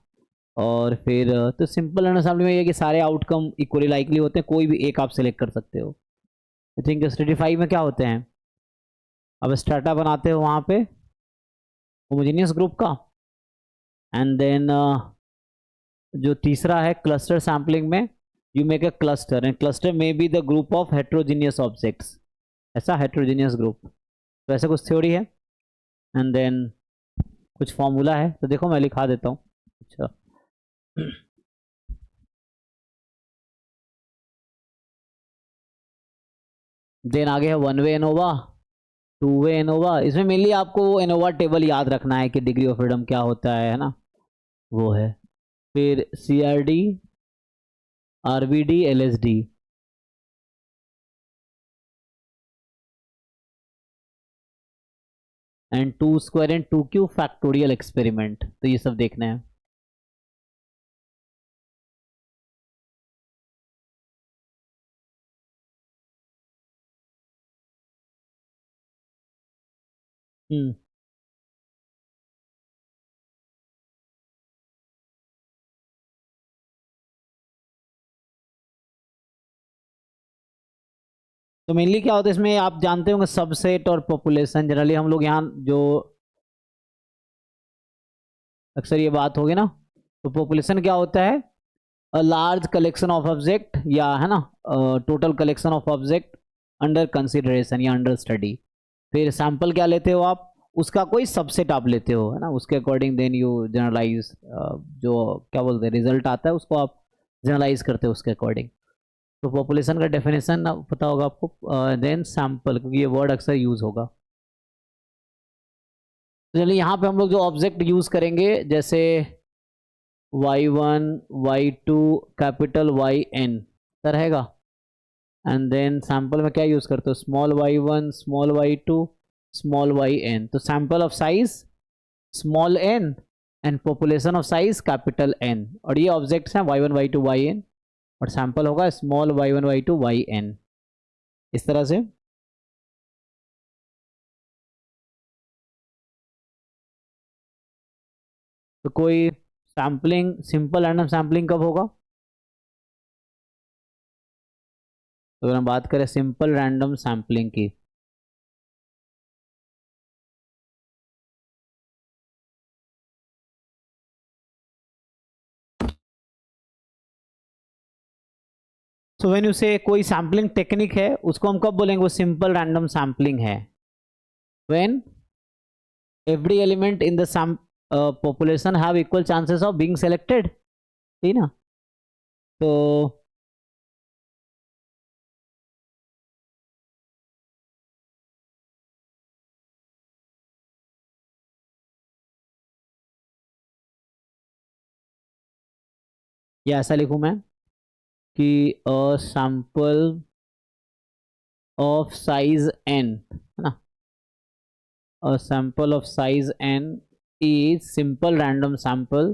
और फिर तो सिंपल रैंडम सैम्पलिंग में ये कि सारे आउटकम इक्वली लाइकली होते हैं, कोई भी एक आप सिलेक्ट कर सकते हो। आई थिंक स्ट्रेटिफाइड में क्या होते हैं, अब स्ट्रेटा बनाते हो वहाँ पे होमोजेनियस ग्रुप का, एंड देन जो तीसरा है क्लस्टर सैम्पलिंग में, you make a cluster and cluster में be the group of heterogeneous objects, ऐसा हेट्रोजीनियस ग्रुप। तो ऐसा कुछ थ्योरी है एंड देन कुछ फॉर्मूला है। तो देखो मैं लिखा देता हूँ। अच्छा देन आगे है one way ANOVA, two way ANOVA. इसमें मेनली आपको वो एनोवा टेबल याद रखना है कि डिग्री ऑफ फ्रीडम क्या होता है ना, वो है। फिर CRD, RBD, LSD, and 2 square and 2 cube factorial experiment. तो ये सब देखना है। हम्म तो मेनली क्या होता है इसमें, आप जानते होंगे सबसेट और पॉपुलेशन। जनरली हम लोग यहाँ जो अक्सर ये बात होगी ना, तो पॉपुलेशन क्या होता है, a large collection of object, या है ना total collection of object under consideration या अंडर स्टडी। फिर सैंपल क्या लेते हो आप, उसका कोई सबसेट आप लेते हो है ना, उसके अकॉर्डिंग देन यू जनरलाइज, जो क्या बोलते हैं रिजल्ट आता है उसको आप जनरलाइज करते हो उसके अकॉर्डिंग। तो पॉपुलेशन का डेफिनेशन पता होगा आपको, देन सैंपल, क्योंकि ये वर्ड अक्सर यूज होगा। तो चलिए यहाँ पे हम लोग जो ऑब्जेक्ट यूज करेंगे, जैसे y1, y2, कैपिटल YN रहेगा, एंड देन सैंपल में क्या यूज करते हो, small y1, small y2, small yn। तो sample of size small n and population of size capital N, और ये ऑब्जेक्ट्स हैं y1, y2, yn, और सैंपल होगा स्मॉल y1, y2, yn, इस तरह से। तो कोई सैम्पलिंग, सिंपल रैंडम सैम्पलिंग कब होगा, तो अगर हम बात करें सिंपल रैंडम सैम्पलिंग की, सो व्हेन यू से कोई सैम्पलिंग टेक्निक है, उसको हम कब बोलेंगे वो सिंपल रैंडम सैम्पलिंग है, when every element in the population have equal chances of being selected, ठीक ना। तो ये ऐसा लिखूं मैं कि a sample of size n, है ना, a sample of size n is simple random sample.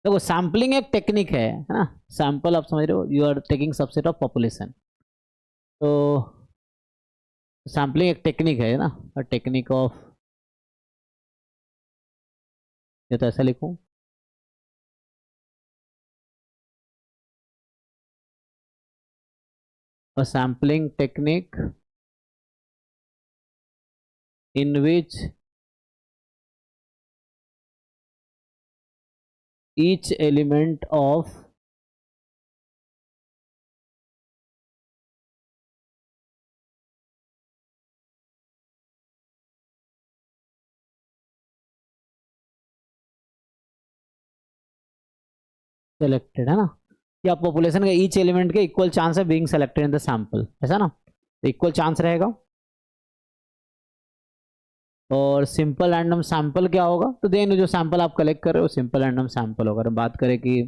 देखो सैम्पलिंग एक टेक्निक है ना, सैंपल आप समझ रहे हो, you are taking subset of population. तो सैम्पलिंग एक टेक्निक है ना, अ टेक्निक ऑफ, ये तो ऐसा लिखूं, a sampling technique in which each element of selected, है ना, या पॉपुलेशन के ईच एलिमेंट के इक्वल चांस है being selected in the sample, ऐसा ना, तो इक्वल चांस रहेगा। और सिंपल रैंडम सैंपल क्या होगा, तो देन जो सैंपल आप कलेक्ट कर रहे हो सिंपल रैंडम सैंपल होगा। अगर बात करें कि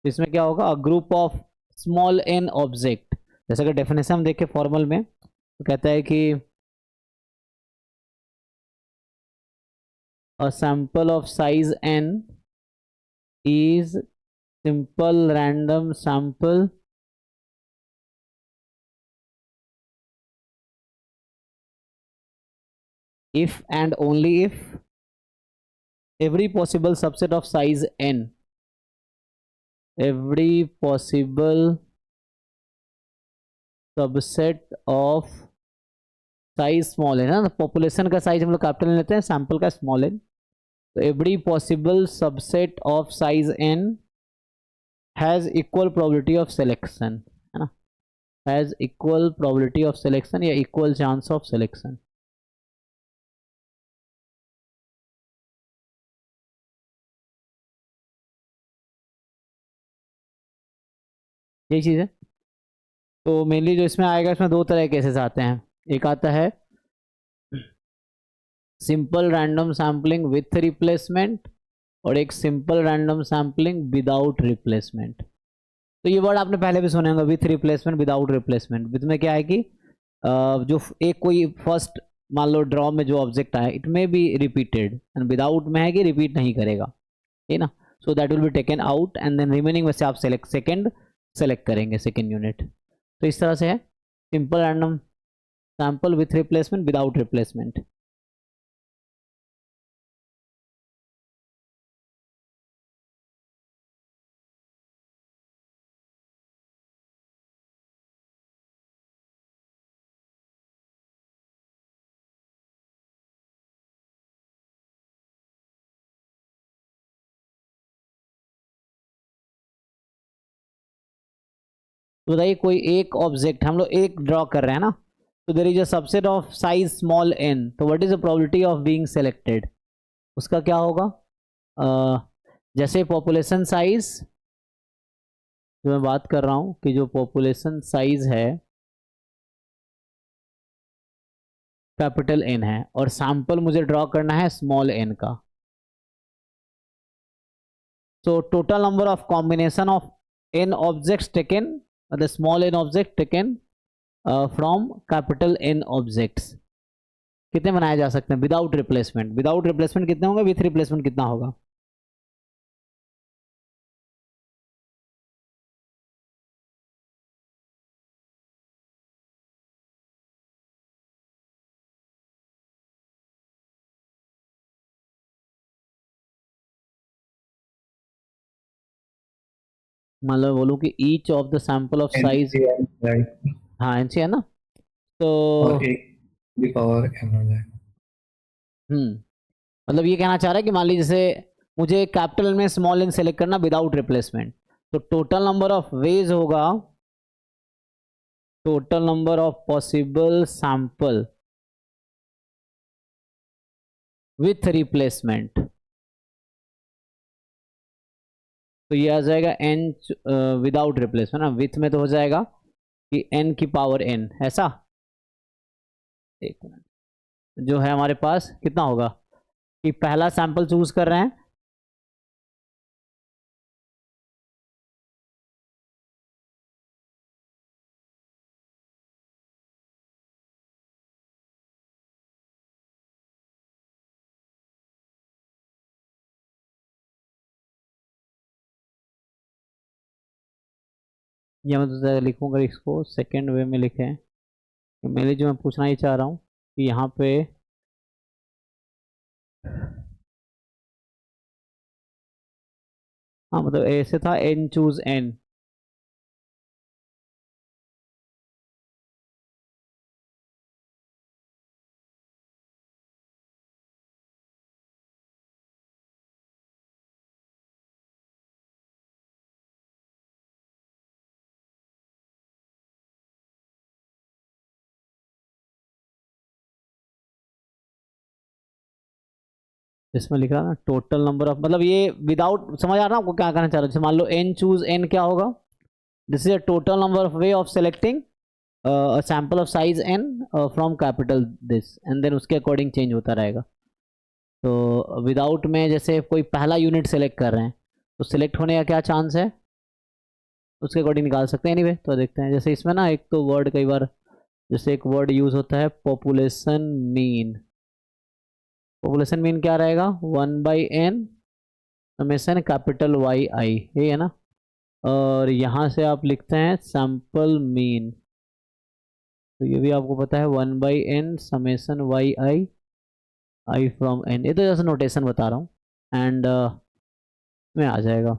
इसमें क्या होगा, a group of small n object, जैसे कि डेफिनेशन हम देखें फॉर्मल में, तो कहता है कि a sample of size n is simple random sample if and only if every possible subset of size n, every possible subset of size small है ना, पॉपुलेशन का साइज हम लोग कैपिटल एन लेते हैं, सैंपल का स्मॉल एन, तो every possible subset of size N has equal probability of selection, है ना, has equal probability of selection या इक्वल चांस ऑफ सिलेक्शन। यही चीज़ है। तो मेनली जो इसमें आएगा, इसमें दो तरह के केसेस आते हैं, एक आता है simple random sampling with replacement और एक simple random sampling without replacement. तो ये वर्ड आपने पहले भी सुने होंगे, with replacement without replacement. With में क्या है कि जो एक कोई फर्स्ट मान लो ड्रॉ में जो ऑब्जेक्ट आया इट में बी रिपीटेड, एंड विदाउट में है कि रिपीट नहीं करेगा, ठीक ना, so that will be taken out and then remaining में से आप सेलेक्ट करेंगे सेकेंड यूनिट। तो इस तरह से है simple random sample with replacement without replacement. तो बताइए कोई एक ऑब्जेक्ट हम लोग एक ड्रॉ कर रहे हैं ना, तो there is a subset of size small n, तो what is the probability of being selected, उसका क्या होगा, जैसे पॉपुलेशन साइज जो मैं बात कर रहा हूँ कि जो पॉपुलेशन साइज है कैपिटल N है और सैंपल मुझे ड्रॉ करना है स्मॉल n का, so total number of combination of n objects taken, the small n object taken from capital N objects कितने बनाए जा सकते हैं विदाउट रिप्लेसमेंट। विदाउट रिप्लेसमेंट कितने होंगे, विथ रिप्लेसमेंट कितना होगा, मतलब बोलूँ कि each of the sample of size, हाँ एनसी है ना, तो और एक की पावर n हो जाए। मतलब ये कहना चाह रहा है कि मान लीजिए जैसे मुझे कैपिटल में स्मॉल एन सेलेक्ट करना विदाउट रिप्लेसमेंट, तो टोटल नंबर ऑफ वेज होगा, total number of possible sample with replacement, तो ये आ जाएगा n विदाउट रिप्लेसमेंट ना, विथ में तो हो जाएगा कि n की पावर n, ऐसा एक मिनट जो है हमारे पास कितना होगा कि पहला सैंपल चूज कर रहे हैं, या मैं तो लिखूंगा इसको सेकेंड वे में लिखें, मेरे जो मैं पूछना ही चाह रहा हूँ कि यहाँ पे हाँ मतलब ऐसे था n चूज n, इसमें लिख रहा ना टोटल नंबर ऑफ, मतलब ये विदाउट, समझ आ रहा है आपको क्या करना चाह रहा हूँ, मान लो n चूज n क्या होगा, this is a total number of way of selecting a sample of size n from capital this, and then उसके अकॉर्डिंग चेंज होता रहेगा। तो विदाउट में जैसे कोई पहला यूनिट सेलेक्ट कर रहे हैं तो सिलेक्ट होने का क्या चांस है उसके अकॉर्डिंग निकाल सकते हैं, एनीवे तो देखते हैं। जैसे इसमें ना एक तो वर्ड कई बार जैसे एक वर्ड यूज होता है पॉपुलेशन मीन। पॉपुलेशन मीन क्या रहेगा? 1/n समेशन कैपिटल वाई आई, ये है ना। और यहाँ से आप लिखते हैं सैम्पल मीन, तो ये भी आपको पता है 1/n summation Y I, I from n। ये तो जैसे नोटेशन बता रहा हूँ। एंड में आ जाएगा।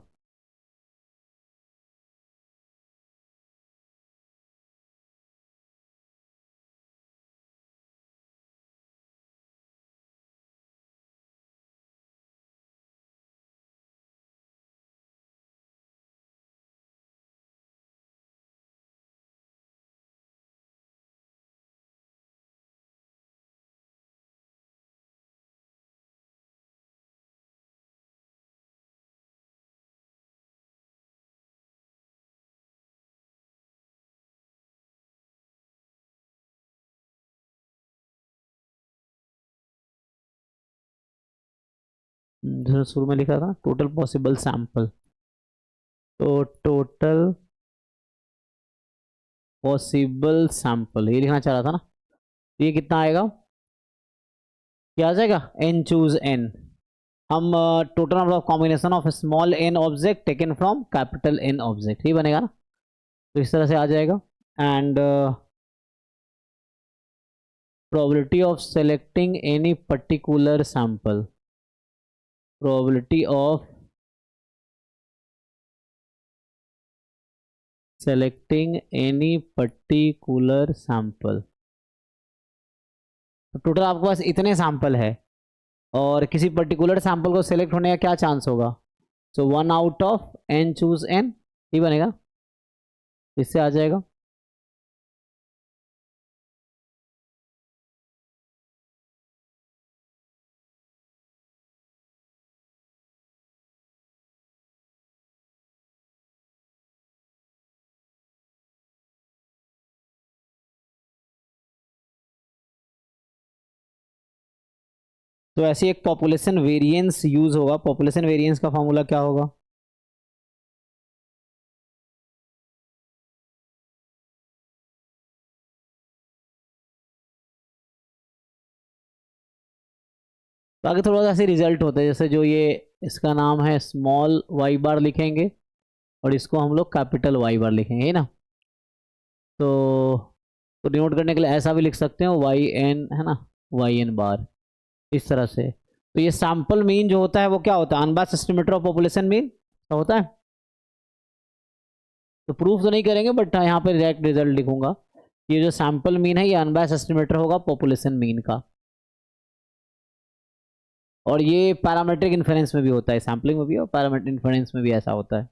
जैसे शुरू में लिखा था टोटल पॉसिबल सैंपल, तो टोटल पॉसिबल सैंपल ये लिखना चाह रहा था ना। ये कितना आएगा? क्या आ जाएगा? n choose n। हम total number of combination of small n object taken from capital N object, ये बनेगा ना। तो इस तरह से आ जाएगा। And probability of selecting any particular sample, probability of selecting any particular sample। तो टोटल आपके पास इतने सैंपल है और किसी पर्टिकुलर सैंपल को सिलेक्ट होने का क्या चांस होगा? सो 1 out of n choose n, ये बनेगा। इससे आ जाएगा। तो ऐसे एक पॉपुलेशन वेरिएंस यूज होगा। पॉपुलेशन वेरिएंस का फॉर्मूला क्या होगा? तो आगे थोड़ा सा ऐसे रिजल्ट होता है, जैसे जो ये इसका नाम है स्मॉल वाई बार लिखेंगे और इसको हम लोग कैपिटल वाई बार लिखेंगे, है ना। तो डिनोट करने के लिए ऐसा भी लिख सकते हो वाई एन, है ना, वाई एन बार, इस तरह से। तो ये सैंपल मीन जो होता है वो क्या होता है? Unbiased estimator of population mean होता है। तो प्रूफ तो नहीं करेंगे बट यहाँ पे डायरेक्ट रिजल्ट लिखूंगा। ये जो सैंपल मीन है ये अनबायस्ड एस्टिमेटर होगा पॉपुलेशन मीन का। और ये पैरामेट्रिक इन्फरेंस में भी होता है, सैम्पलिंग में भी और पैरामेट्रिक इन्फरेंस में भी ऐसा होता है।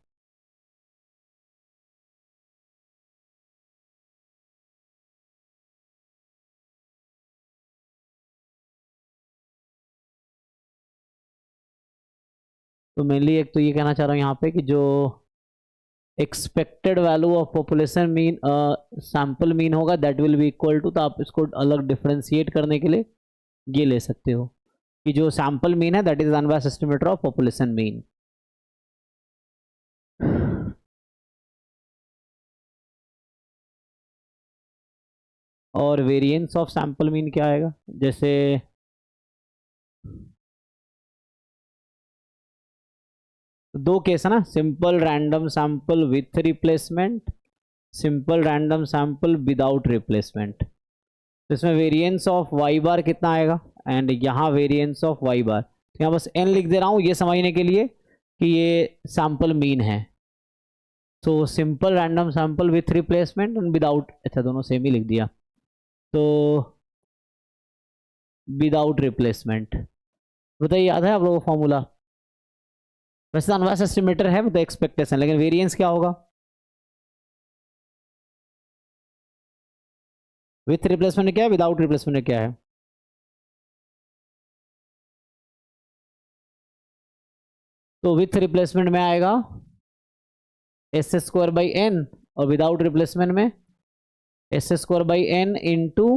तो मेनली एक तो ये कहना चाह रहा हूँ यहाँ पे कि जो expected value of population mean sample mean होगा that will be equal to, तो आप इसको अलग डिफरेंशिएट करने के लिए ये ले सकते हो कि जो सैंपल मीन है that is unbiased estimator of population mean. और वेरिएंस ऑफ सैंपल मीन क्या आएगा? जैसे दो केस है ना, simple random sample with replacement, simple random sample without replacement. तो इसमें वेरिएंस ऑफ वाई बार कितना आएगा एंड यहाँ वेरिएंस ऑफ वाई बार। तो यहाँ बस n लिख दे रहा हूँ ये समझने के लिए कि ये सैंपल मीन है। तो simple random sample with replacement and without, अच्छा दोनों सेम ही लिख दिया। तो विदाउट रिप्लेसमेंट, बताइए याद है आप लोगों को फॉर्मूला? वैसे अनबायस्ड एस्टिमेटर है विद एक्सपेक्टेशन, लेकिन वेरिएंस क्या होगा? विथ रिप्लेसमेंट क्या है, विदाउट रिप्लेसमेंट क्या है? तो विथ रिप्लेसमेंट में आएगा s² n और विदाउट रिप्लेसमेंट में s² n इंटू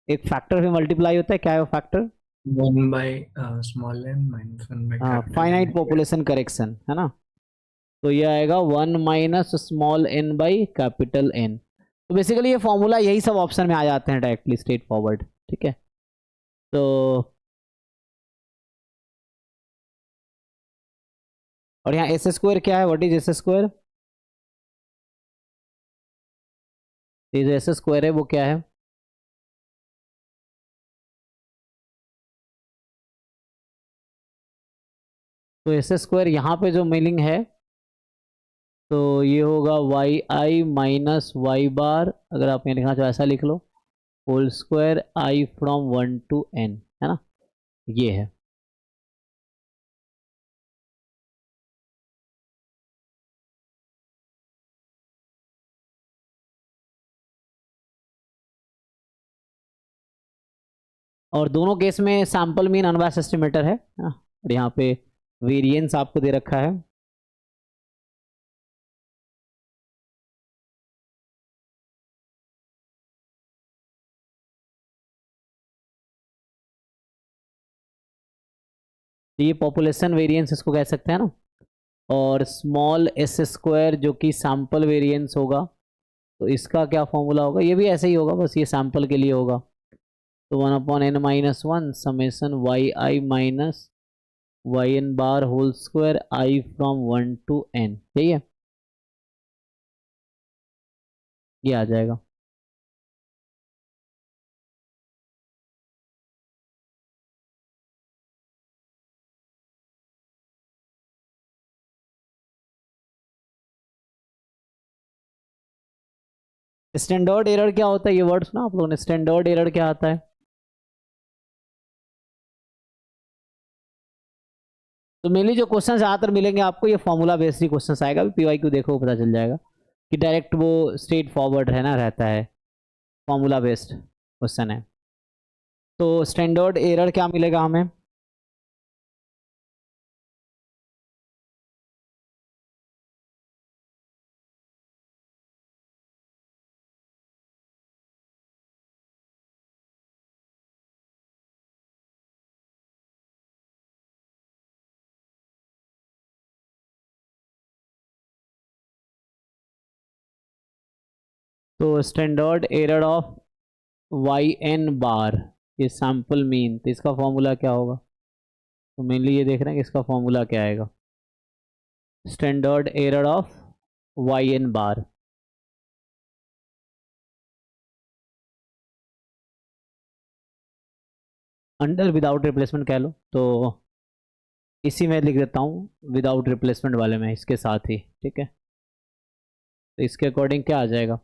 एक फैक्टर भी मल्टीप्लाई होता है, क्या है वो factor? 1/small n minus 1/capital finite N। Population correction, है ना। तो ये आएगा 1 - small n by capital N। तो बेसिकली ये फॉर्मूला यही सब ऑप्शन में आ जाते हैं डायरेक्टली स्ट्रेट फॉरवर्ड, ठीक है। तो और यहाँ एस स्क्वायर क्या है, व्हाट इज एस स्क्वायर, ये जो एस स्क्वायर है वो क्या है, तो एस स्क्वायर यहाँ पे जो मीनिंग है तो ये होगा Y I minus Y bar, अगर आप यहाँ लिखना चाहो ऐसा लिख लो, whole square I from 1 to n, है ना, ये है। और दोनों केस में सैंपल मीन अनबायस्ड एस्टिमेटर है ना, और यहाँ पे वेरिएंस आपको दे रखा है। ये पॉपुलेशन वेरिएंस इसको कह सकते हैं ना, और स्मॉल एस स्क्वायर जो कि सैंपल वेरिएंस होगा, तो इसका क्या फॉर्मूला होगा, ये भी ऐसे ही होगा, बस ये सैंपल के लिए होगा। तो 1/n-1 summation Y I minus Y N bar whole square I from 1 to n, ठीक है, ये आ जाएगा। स्टैंडर्ड एरर क्या होता है, ये वर्ड सुना आप लोगों ने, स्टैंडर्ड एरर क्या आता है, तो मेनली जो क्वेश्चन ज़्यादातर मिलेंगे आपको ये फॉर्मूला बेस्ड ही क्वेश्चन आएगा, PYQ देखो पता चल जाएगा कि डायरेक्ट वो स्ट्रेट फॉरवर्ड है ना, रहता है, फॉर्मूला बेस्ड क्वेश्चन है। तो स्टैंडर्ड एरर क्या मिलेगा हमें, तो standard error of Y N bar, ये सैंपल मीन, तो इसका फॉर्मूला क्या होगा, तो मेनली ये देख रहे हैं कि इसका फॉर्मूला क्या आएगा, standard error of Y N bar, under without replacement कह लो, तो इसी में लिख देता हूँ विदाउट रिप्लेसमेंट वाले में इसके साथ ही, ठीक है। तो इसके अकॉर्डिंग क्या आ जाएगा,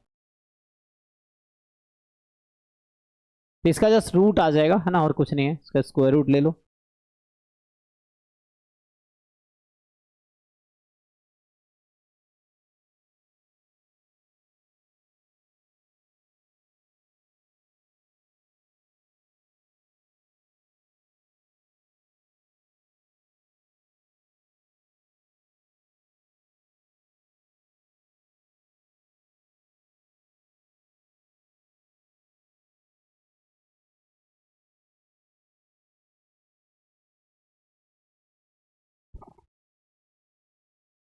तो इसका जस्ट रूट आ जाएगा, है ना, और कुछ नहीं है, इसका स्क्वायर रूट ले लो,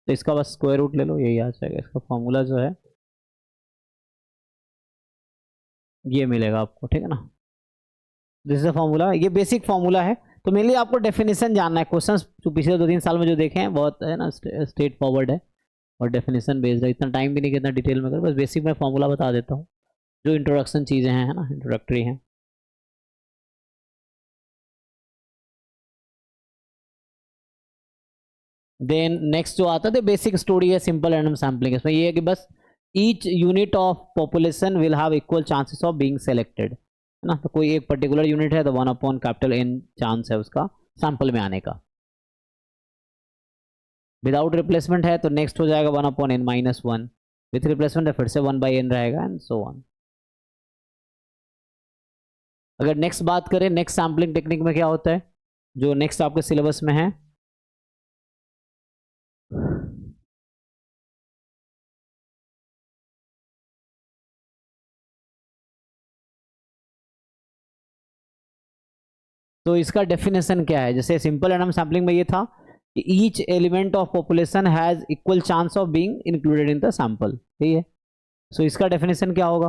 तो इसका बस स्क्वायर रूट ले लो, यही आ जाएगा, इसका फॉर्मूला जो है ये मिलेगा आपको, ठीक है ना, दिस इज द फॉर्मूला, ये बेसिक फॉर्मूला है। तो मेनली आपको डेफिनेशन जानना है, क्वेश्चंस जो पिछले 2-3 साल में जो देखे हैं बहुत है ना स्ट्रेट फॉरवर्ड है और डेफिनेशन बेस्ड है, इतना टाइम भी नहीं कितना डिटेल में कर, बस बेसिक मैं फॉर्मूला बता देता हूँ, जो इंट्रोडक्शन चीज़ें हैं, है ना, इंट्रोडक्टरी हैं। देन नेक्स्ट जो आता है बेसिक स्टोरी है सिंपल रैंडम सैम्पलिंग, इसमें ये है कि बस each unit of population will have equal chances of being selected, है ना, तो कोई एक पर्टिकुलर यूनिट है तो 1/N चांस है उसका सैंपल में आने का। विदाउट रिप्लेसमेंट है तो नेक्स्ट हो जाएगा 1/N-1, विथ रिप्लेसमेंट है फिर से 1/N रहेगा एंड सो ऑन। अगर नेक्स्ट बात करें नेक्स्ट सैम्पलिंग टेक्निक में क्या होता है, जो नेक्स्ट आपके सिलेबस में है, तो इसका डेफिनेशन क्या है, जैसे सिंपल रैंडम सैम्पलिंग में ये था कि each element of population has equal chance of being included in the sample, ठीक है, सो इसका डेफिनेशन क्या होगा?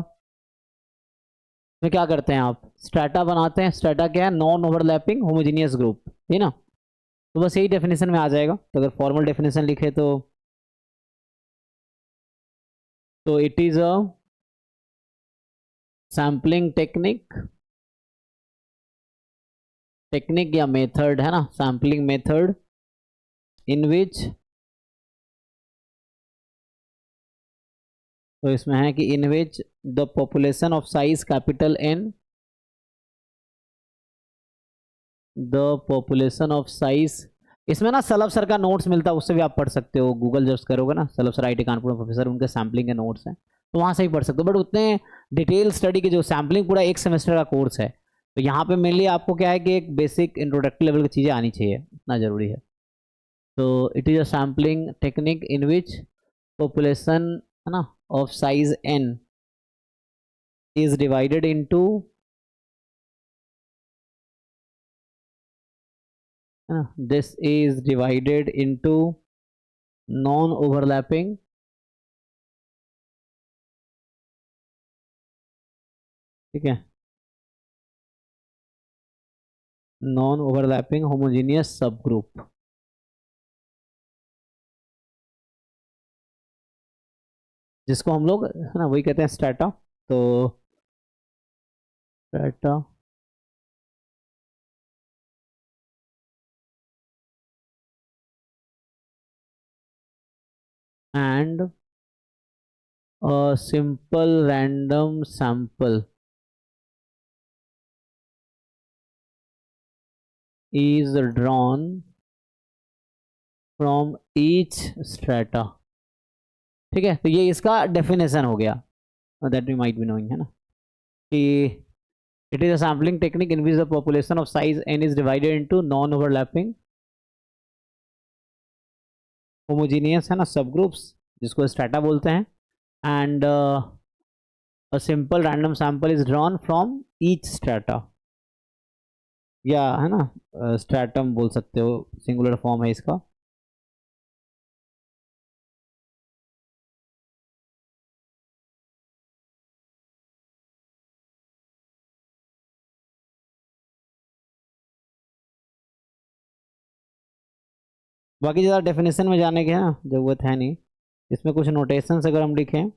इसमें क्या करते हैं आप? स्ट्रैटा बनाते हैं। स्ट्रैटा क्या है? नॉन ओवरलैपिंग होमोजीनियस ग्रुप, है ना? तो बस यही डेफिनेशन में आ जाएगा। तो अगर फॉर्मल डेफिनेशन लिखे तो it is a sampling technique या मेथड, है ना, सैम्पलिंग मेथड इन विच, तो इसमें है कि in which the population of size capital N, the population of size, इसमें ना सलभ सर का नोट्स मिलता है, उससे भी आप पढ़ सकते हो। गूगल जब करोगे ना, Salabh sir IIT Kanpur professor, उनके सैम्पलिंग के नोट्स हैं, तो वहाँ से ही पढ़ सकते हो। बट उतने डिटेल स्टडी के जो सैम्पलिंग पूरा एक सेमेस्टर का कोर्स है, तो यहाँ पे मेनली आपको क्या है कि एक बेसिक इंट्रोडक्टरी लेवल की चीज़ें आनी चाहिए, इतना ज़रूरी है। तो it is a sampling technique in which population, है ना, of size N is divided into, this is divided into non-overlapping, ठीक है, non-overlapping homogeneous subgroup, जिसको हम लोग, है ना, वही कहते हैं स्ट्रैटा। तो strata and a simple random sample is drawn from each strata, ठीक है। तो ये इसका डेफिनेशन हो गया, that we might be knowing, है ना, कि it is a sampling technique in which the population of size N is divided into non-overlapping homogeneous, है ना, subgroups, जिसको strata बोलते हैं, and a simple random sample is drawn from each strata, या है ना stratum बोल सकते हो, सिंगुलर फॉर्म है इसका। बाकी ज़्यादा डेफिनेशन में जाने की है ना ज़रूरत है नहीं, इसमें कुछ नोटेशंस अगर हम लिखें,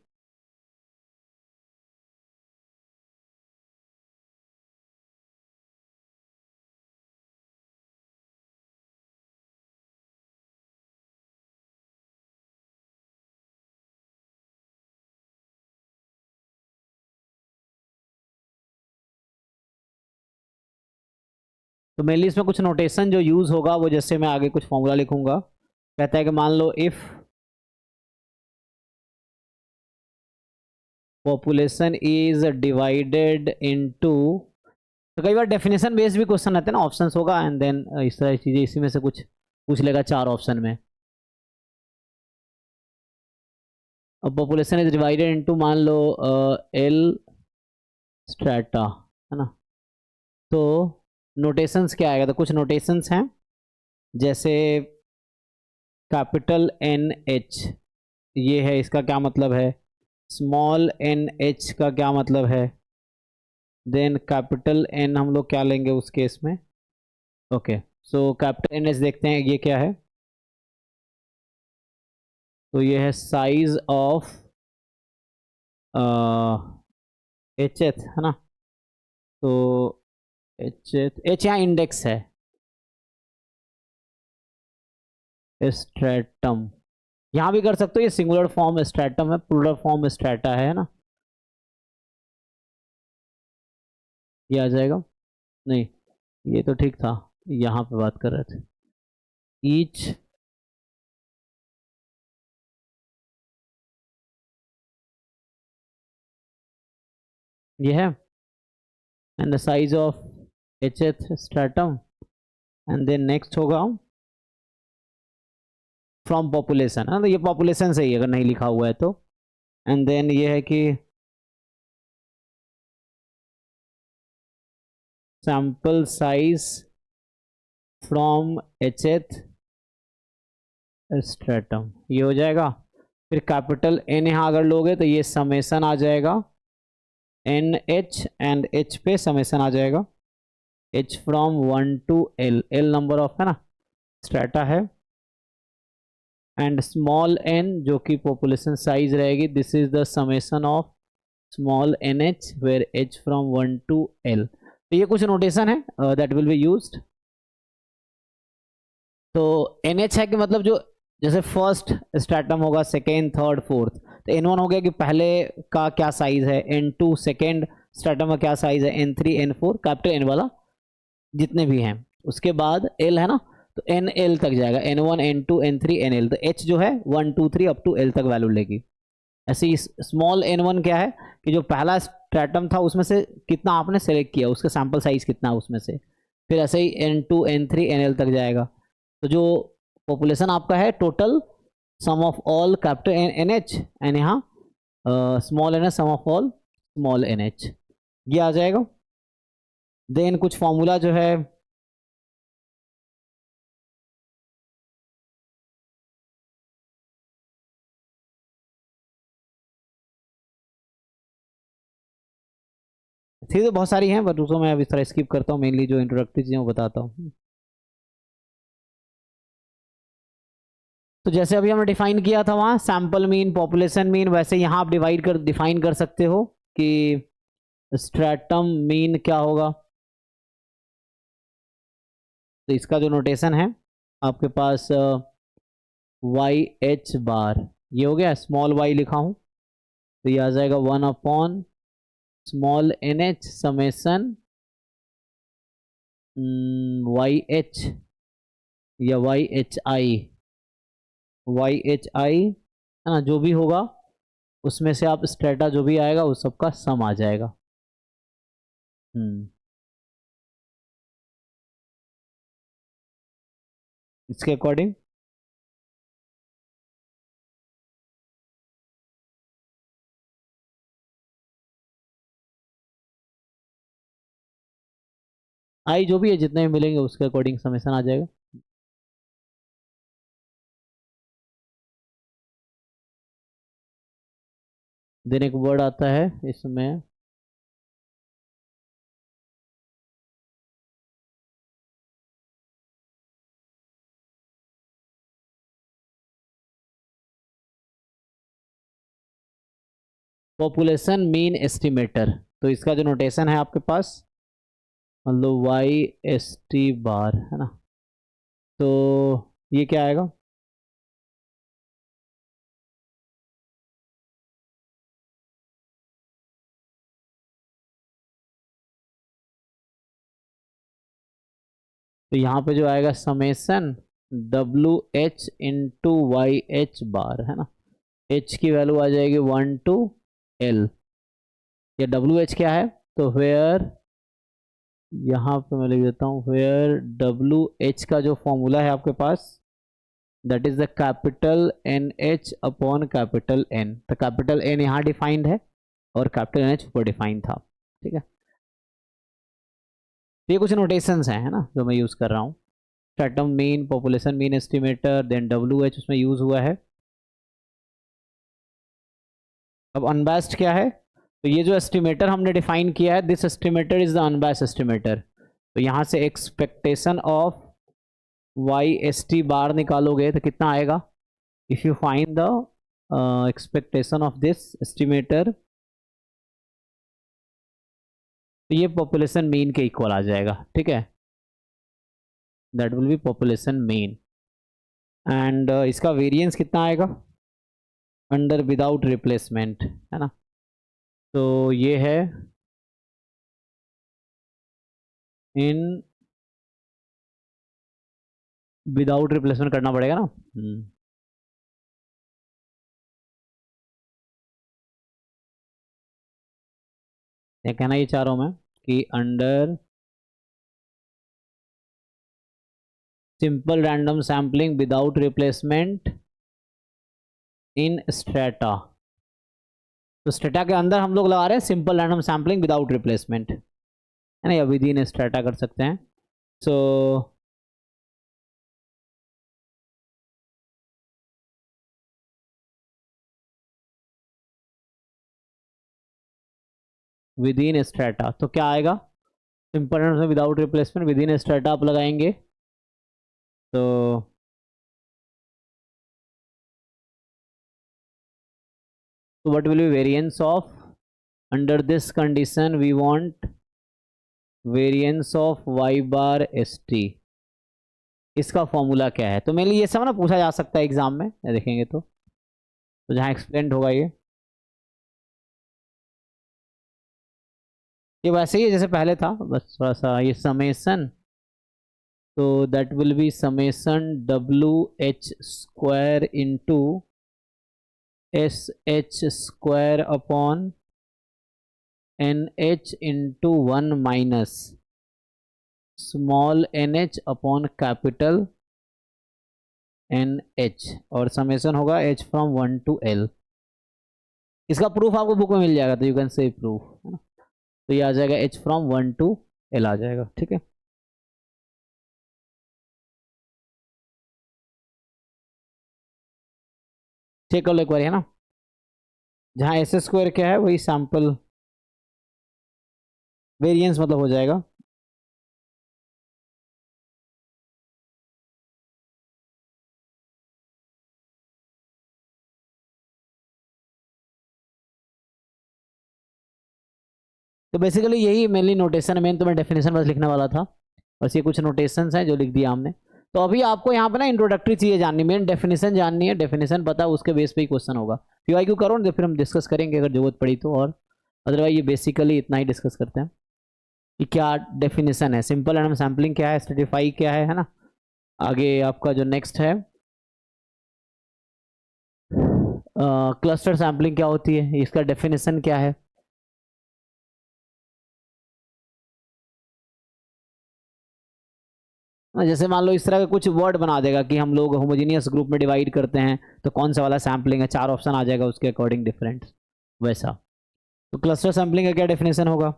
तो मेनली इसमें कुछ नोटेशन जो यूज़ होगा वो, जैसे मैं आगे कुछ फॉर्मूला लिखूंगा, कहता है कि मान लो if population is divided into, तो कई बार डेफिनेशन बेस्ड भी क्वेश्चन रहते हैं ना, ऑप्शंस होगा एंड देन इस तरह की चीज़ें, इसी में से कुछ पूछ लेगा 4 ऑप्शन में। अब पॉपुलेशन इज डिवाइडेड इनटू, मान लो L स्ट्रैटा, है ना, तो नोटेशंस क्या आएगा? तो कुछ नोटेशंस हैं, जैसे कैपिटल NH, ये है, इसका क्या मतलब है? स्मॉल NH का क्या मतलब है? देन कैपिटल N हम लोग क्या लेंगे उस केस में? ओके, सो कैपिटल NH देखते हैं ये क्या है। तो ये है साइज ऑफ HH, है ना, तो H यहाँ इंडेक्स है, स्ट्रेटम, यहाँ भी कर सकते हो, ये सिंगुलर फॉर्म स्ट्रेटम है, प्लूरल फॉर्म स्ट्रेटा है ना, ये आ जाएगा। नहीं, ये तो ठीक था, यहाँ पे बात कर रहे थे ईच ये है, and the size of HH stratum, and then next होगा फ्रॉम पॉपुलेशन, है ना, ये पॉपुलेशन से ही अगर नहीं लिखा हुआ है तो, एंड देन ये है कि sample size from HH stratum, ये हो जाएगा। फिर कैपिटल एन यहाँ अगर लोगे तो ये समेसन आ जाएगा एन एच, एंड एच पे समेसन आ जाएगा H from 1 to L, L number of है ना स्ट्रेटा है, एंड स्मॉल एन जो कि पॉपुलेशन साइज रहेगी, this is the summation of small N H where H from 1 to L. तो ये कुछ नोटेशन है दैट विल बी यूज्ड। तो एन एच है कि मतलब जो जैसे फर्स्ट स्ट्रेटम होगा, सेकेंड, थर्ड, फोर्थ, तो N1 हो गया कि पहले का क्या साइज है, N2 सेकेंड स्ट्रेटम का क्या साइज है, N3 N4 कैपिटल N वाला जितने भी हैं, उसके बाद L है ना, तो NL तक जाएगा, N1 N2 N3 NL, तो H जो है 1 2 3 अप टू L तक वैल्यू लेगी। ऐसे ही स्मॉल N1 क्या है कि जो पहला स्ट्रेटम था उसमें से कितना आपने सेलेक्ट किया, उसका सैम्पल साइज कितना है उसमें से, फिर ऐसे ही N2 N3 NL तक जाएगा। तो जो पॉपुलेशन आपका है total sum of all capital N H, and यहाँ small N H sum of all small N H, ये आ जाएगा। देन कुछ फॉर्मूला जो है थी तो बहुत सारी हैं, बट उसको मैं अब इस तरह स्किप करता हूँ, मेनली जो इंट्रोडक्टरी चीज़ें वो बताता हूँ। तो जैसे अभी हमने डिफाइन किया था वहाँ सैम्पल मीन, पॉपुलेशन मीन, वैसे यहाँ आप डिफाइन कर सकते हो कि स्ट्रेटम मीन क्या होगा। तो इसका जो नोटेशन है आपके पास वाई एच बार, ये हो गया, स्मॉल वाई लिखा हूँ तो ये आ जाएगा 1 upon small N H summation Y H या वाई एच आई है ना, जो भी होगा उसमें से आप स्ट्रेटा जो भी आएगा उस सबका सम आ जाएगा। इसके अकॉर्डिंग आई जो भी है जितने भी मिलेंगे उसके अकॉर्डिंग समेसन आ जाएगा। देन एक वर्ड आता है इसमें पॉपुलेशन मीन एस्टिमेटर। तो इसका जो नोटेशन है आपके पास मतलब वाई एस टी बार है ना, तो ये क्या आएगा, तो यहाँ पे जो आएगा summation W H into Y H bar है ना, एच की वैल्यू आ जाएगी 1 to एल, या डब्लू एच क्या है तो वेयर, यहाँ पे मैं लिख देता हूँ वेयर डब्लू एच का जो फॉर्मूला है आपके पास that is the capital N H upon capital N. तो कैपिटल एन यहाँ डिफाइंड है और कैपिटल एन एच ऊपर डिफाइंड था, ठीक है। तो ये कुछ नोटेशंस हैं है ना जो मैं यूज़ कर रहा हूँ, stratum mean, population mean estimator, then W H उसमें यूज़ हुआ है। अब अनबैस्ड क्या है, तो ये जो एस्टिमेटर हमने डिफाइन किया है, this estimator is the unbiased estimator. तो यहाँ से expectation of Y S T bar निकालोगे तो कितना आएगा, if you find the expectation of this estimator, तो ये पॉपुलेशन मीन के इक्वल आ जाएगा, ठीक है, that will be population mean. And इसका वेरिएंस कितना आएगा अंडर विदाउट रिप्लेसमेंट है ना, तो ये है इन विदाउट रिप्लेसमेंट करना पड़ेगा ना। ये कहना ये चाह रहा हूँ मैं कि under simple random sampling without replacement in strata, तो स्ट्रेटा के अंदर हम लोग लगा रहे हैं simple random sampling without replacement है ना, या विद इन स्ट्रेटा कर सकते हैं। सो विद इन स्ट्रेटा, तो क्या आएगा सिंपल टर्म्स में without replacement within strata आप लगाएंगे तो what will be variance of under this condition we want variance of y bar S T, इसका फॉर्मूला क्या है। तो मेरे लिए ये सब ना पूछा जा सकता है एग्जाम में, देखेंगे तो जहाँ एक्सप्लेन होगा ये वैसे ही है जैसे पहले था, बस थोड़ा सा ये समेसन, तो that will be summation W H square into S H square upon N H into 1 minus small N H upon capital N H, और समेसन होगा एच फ्रॉम 1 to L। इसका प्रूफ आपको बुक में मिल जाएगा, तो यू कैन से प्रूफ, है ना। तो ये आ जाएगा एच फ्रॉम 1 to L आ जाएगा, ठीक है। चेक कर लो एक बार, है ना, जहाँ एस स्क्वायर क्या है वही सैंपल वेरिएंस मतलब हो जाएगा। तो बेसिकली यही मेनली नोटेशन, मेन तो मैं डेफिनेशन बस लिखने वाला था, बस ये कुछ नोटेशंस हैं जो लिख दिया हमने। तो अभी आपको यहाँ पे ना इंट्रोडक्टरी चीज़ें जाननी, मेन डेफिनेशन जाननी है, डेफिनेशन पता है उसके बेस पे ही क्वेश्चन होगा। पीवाईक्यू करो ना, फिर हम डिस्कस करेंगे अगर जरूरत पड़ी तो, और अदरवाइज ये बेसिकली इतना ही डिस्कस करते हैं कि क्या डेफिनेशन है, सिंपल रैंडम सैम्पलिंग क्या है, स्ट्रेटिफाई क्या है ना। आगे आपका जो नेक्स्ट है क्लस्टर सैम्पलिंग क्या होती है, इसका डेफिनेशन क्या है। जैसे मान लो इस तरह का कुछ वर्ड बना देगा कि हम लोग होमोजीनियस ग्रुप में डिवाइड करते हैं तो कौन सा वाला सैम्पलिंग है, 4 ऑप्शन आ जाएगा उसके अकॉर्डिंग डिफरेंट, वैसा। तो क्लस्टर सैम्पलिंग का क्या डेफिनेशन होगा।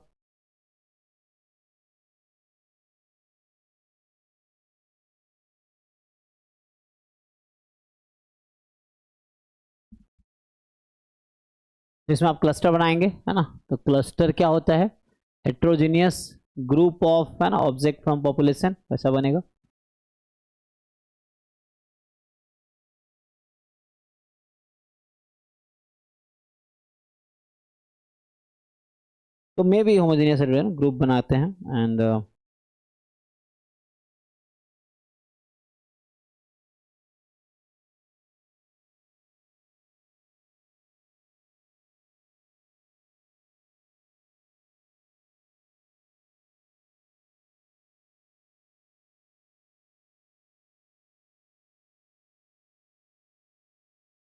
जिसमें आप क्लस्टर बनाएंगे, है ना, तो क्लस्टर क्या होता है, हेट्रोजीनियस ग्रुप ऑफ, है ना, ऑब्जेक्ट फ्रॉम पॉपुलेशन, वैसा बनेगा। तो मे भी होमोजीनियस ग्रुप बनाते हैं एंड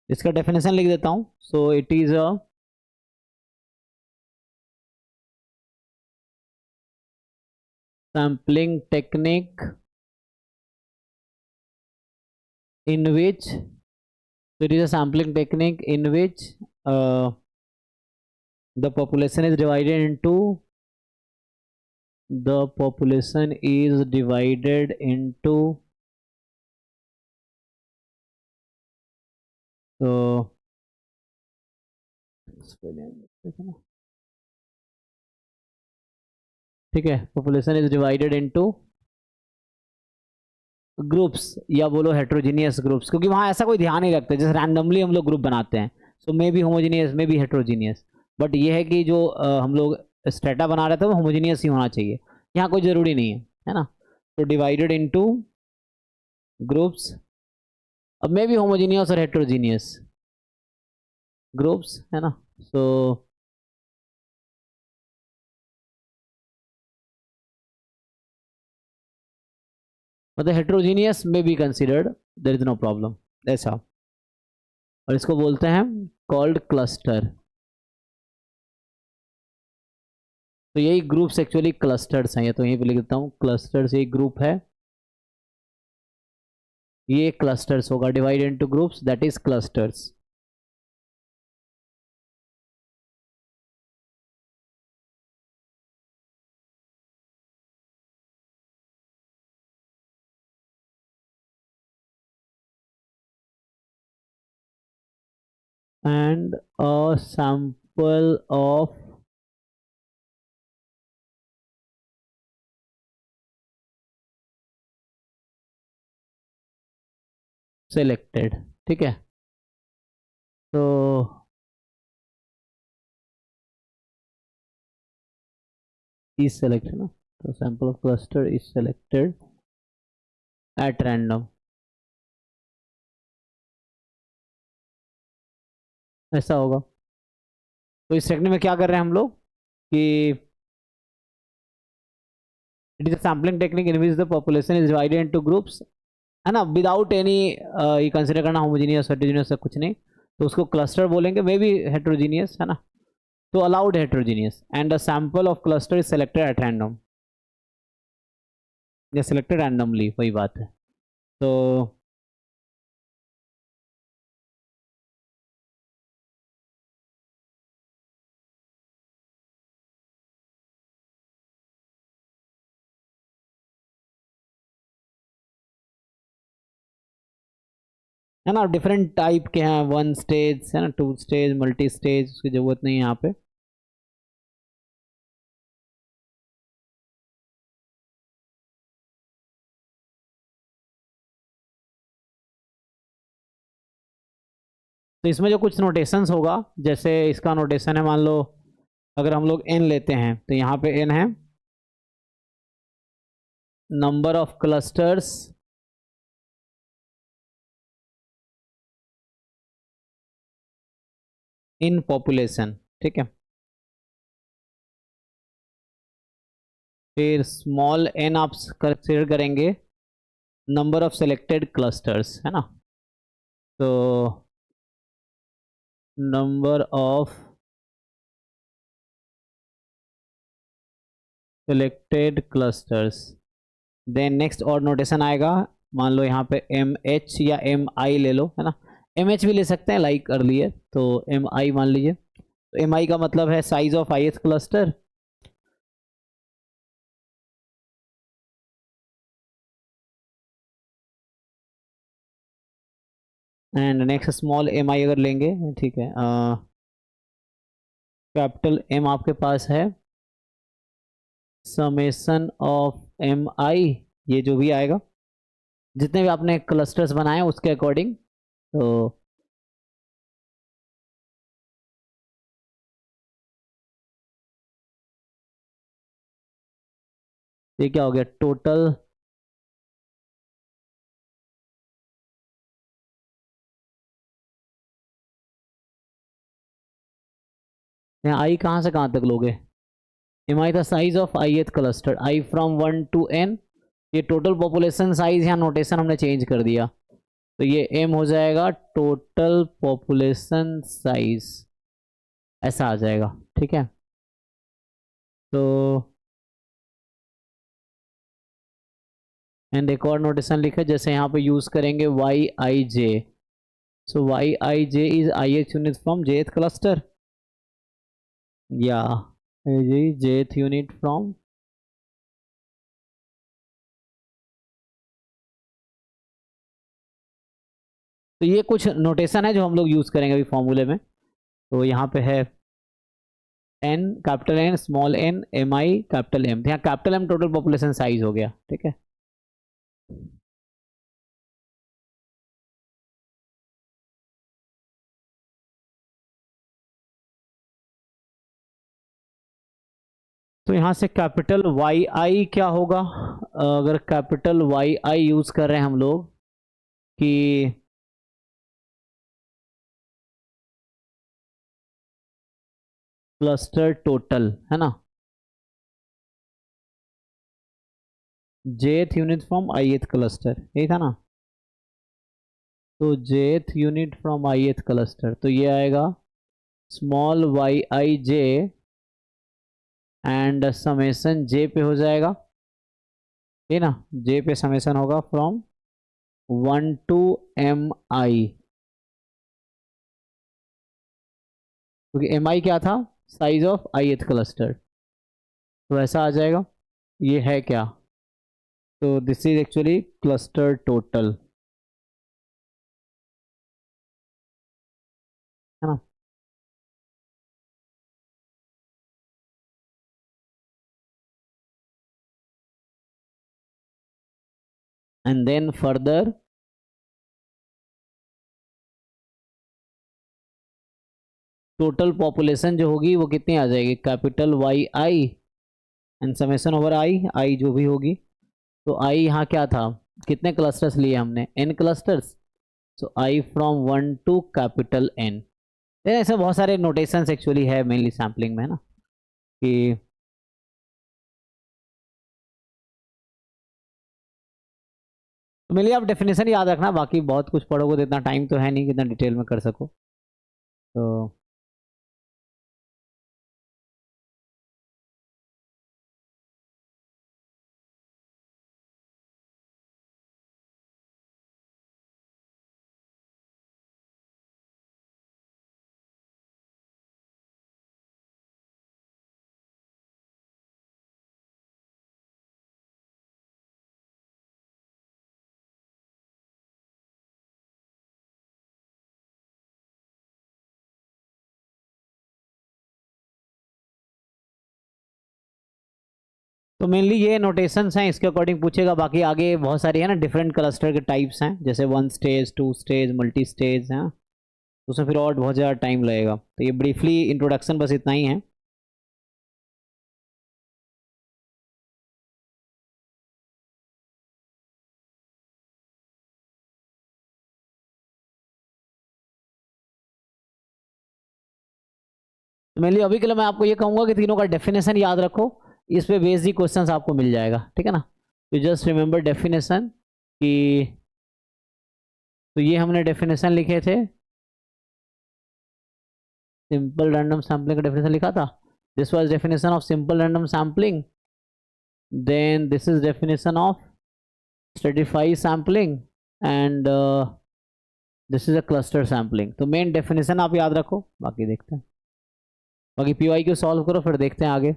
इसका डेफिनेशन लिख देता हूं। So it is a sampling technique in which, so it is a sampling technique in which the population is divided into so ठीक है, population is divided into groups, या बोलो हेट्रोजीनियस ग्रुप्स, क्योंकि वहाँ ऐसा कोई ध्यान नहीं रखते, जैसे रैंडमली हम लोग ग्रुप बनाते हैं, so may be homogeneous may be heterogeneous, but ये है कि जो हम लोग स्टेटा बना रहे थे वो होमोजीनियस ही होना चाहिए, यहाँ कोई ज़रूरी नहीं है ना। तो डिवाइडेड इनटू ग्रुप्स, अब मे बी होमोजीनियस और हेट्रोजीनियस ग्रुप्स, है ना। सो मतलब हेट्रोजीनियस में be considered, there is no problem, ऐसा। और इसको बोलते हैं कॉल्ड क्लस्टर। तो यही ग्रुप्स एक्चुअली क्लस्टर्स हैं, ये तो यहीं पे लिख देता हूँ, क्लस्टर्स ये ग्रुप है, ये क्लस्टर्स होगा, divide into groups, that is clusters. and a sample of selected, ठीक है। तो इज सेलेक्टेड ना, तो sample of cluster is selected at random, ऐसा होगा। तो इस टेक्निक में क्या कर रहे हैं हम लोग कि it is a sampling technique in which the population is divided into groups, है ना, विदाउट एनी ये कंसिडर करना होमोजीनियस हेटेरोजीनियस कुछ नहीं, तो उसको क्लस्टर बोलेंगे, वे भी हेटेरोजीनियस है ना, तो allowed heterogeneous and a sample of cluster is selected at random, या सेलेक्टेड रैंडमली, वही बात है। तो है ना, डिफरेंट टाइप के हैं, वन स्टेज है ना, टू स्टेज, मल्टी स्टेज, उसकी जरूरत नहीं है यहाँ पे। तो इसमें जो कुछ नोटेशंस होगा, जैसे इसका नोटेशन है, मान लो अगर हम लोग n लेते हैं तो यहाँ पे n है number of clusters in population, ठीक है। फिर स्मॉल n आप कंसिडर करेंगे नंबर ऑफ सेलेक्टेड क्लस्टर्स, है ना, तो number of selected clusters, then next और नोटेशन आएगा, मान लो यहाँ पे एम एच या एम आई ले लो, है ना, एम एच भी ले सकते हैं लाइक अर्लियर, तो एम आई मान लीजिए, तो एम आई का मतलब है size of ith cluster, and next small M I अगर लेंगे, ठीक है, कैपिटल एम आपके पास है समेशन ऑफ एम आई, ये जो भी आएगा जितने भी आपने क्लस्टर्स बनाए उसके अकॉर्डिंग, तो ये क्या हो गया टोटल, यहाँ आई कहाँ से कहाँ तक लोगे, M I the size of ith cluster, I from 1 to n, ये टोटल पॉपुलेशन साइज, यहाँ नोटेशन हमने चेंज कर दिया, तो ये एम हो जाएगा टोटल पॉपुलेशन साइज, ऐसा आ जाएगा, ठीक है। तो एंड एक और नोटेशन लिखे, जैसे यहाँ पे यूज करेंगे Y I J, so Y I J is ith unit from jth cluster, या jth यूनिट फ्रॉम, तो ये कुछ नोटेशन है जो हम लोग यूज करेंगे अभी फॉर्मूले में। तो यहाँ पे है N, capital N, small N, M I, capital M, यहाँ capital M total population size हो गया, ठीक है। तो यहाँ से कैपिटल वाई आई क्या होगा, अगर कैपिटल वाई आई यूज कर रहे हैं हम लोग कि क्लस्टर टोटल, है ना, jth unit from ith cluster, यही था ना, तो jth unit from ith cluster, तो ये आएगा small Y I J and summation J पे हो जाएगा, ठीक ना, जे पे समेसन होगा फ्रॉम 1 to एम आई, क्योंकि एम आई क्या था, साइज ऑफ ith क्लस्टर, तो ऐसा आ जाएगा, ये है क्या, तो this is actually cluster total, है ना। And then further total population जो होगी वो कितनी आ जाएगी, capital Y I and summation over I, I जो भी होगी। तो आई यहाँ क्या था, कितने क्लस्टर्स लिए हमने, n clusters. So I from 1 to capital N। ऐसे बहुत सारे नोटेशंस एक्चुअली है मेनली सैम्पलिंग में, है ना, कि तो मेनली आप डेफिनेशन याद रखना, बाकी बहुत कुछ पढ़ोगे तो इतना टाइम तो है नहीं कितना डिटेल में कर सको। तो तो मेनली ये नोटेशंस हैं, इसके अकॉर्डिंग पूछेगा। बाकी आगे बहुत सारी है ना डिफरेंट क्लस्टर के टाइप्स हैं, जैसे 1 स्टेज 2 स्टेज मल्टी स्टेज हैं, उसमें फिर और बहुत ज़्यादा टाइम लगेगा। तो ये ब्रीफली इंट्रोडक्शन बस इतना ही है। तो मेनली अभी के लिए मैं आपको ये कहूँगा कि तीनों का डेफिनेशन याद रखो, इस पे बेसिक क्वेश्चंस आपको मिल जाएगा, ठीक है ना। तो जस्ट रिमेंबर डेफिनेशन कि, तो ये हमने डेफिनेशन लिखे थे, सिंपल रैंडम सैम्पलिंग का डेफिनेशन लिखा था। This was definition of simple random sampling, then this is definition of stratified sampling and this is a cluster sampling. तो मेन डेफिनेशन आप याद रखो, बाकी देखते हैं, बाकी पीवाई क्यू सॉल्व करो फिर देखते हैं आगे।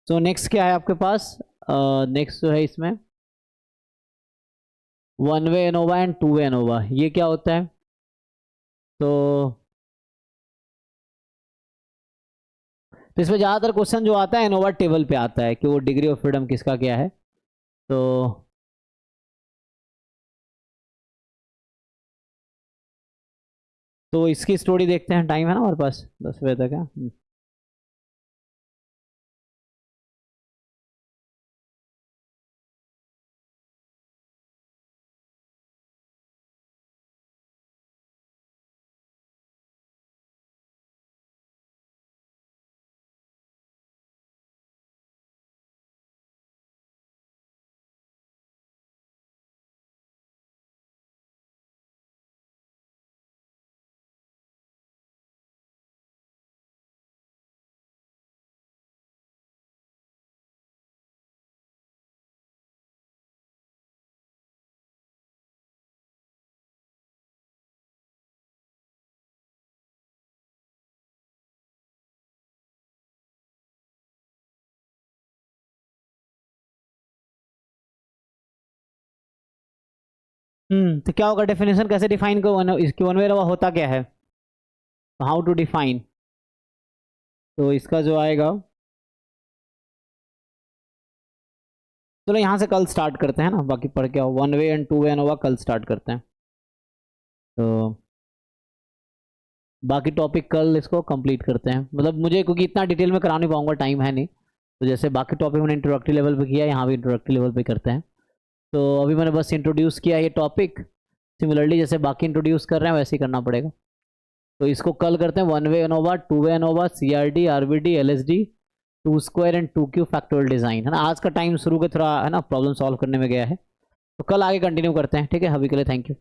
तो नेक्स्ट क्या है आपके पास, नेक्स्ट जो है इसमें 1 वे एनोवा एंड 2 वे एनोवा, ये क्या होता है। तो इसमें ज़्यादातर क्वेश्चन जो आता है एनोवा टेबल पे आता है कि वो डिग्री ऑफ फ्रीडम किसका क्या है। तो इसकी स्टोरी देखते हैं, टाइम है ना हमारे पास 10 बजे तक है। तो क्या होगा, डेफिनेशन कैसे डिफाइन करो, इसकी 1 वे एनोवा होता क्या है, हाउ टू डिफाइन। तो इसका जो आएगा, चलो यहाँ से कल स्टार्ट करते हैं ना, बाकी पढ़ के आओ। 1 वे एंड 2 वे एनोवा कल स्टार्ट करते हैं। तो बाकी टॉपिक कल इसको कंप्लीट करते हैं, मतलब मुझे क्योंकि इतना डिटेल में करा नहीं पाऊंगा, टाइम है नहीं। तो जैसे बाकी टॉपिक मैंने इंट्रोडक्टरी लेवल पे किया, यहाँ भी इंट्रोडक्टरी लेवल पे करते हैं। तो अभी मैंने बस इंट्रोड्यूस किया ये टॉपिक, सिमिलरली जैसे बाकी इंट्रोड्यूस कर रहे हैं वैसे ही करना पड़ेगा। तो इसको कल करते हैं 1 वे ANOVA 2 way ANOVA CRD RBD LSD 2 square and 2 cube factorial design, है ना। आज का टाइम शुरू के थोड़ा है ना प्रॉब्लम सॉल्व करने में गया है, तो कल आगे कंटिन्यू करते हैं, ठीक है। अभी के लिए थैंक यू।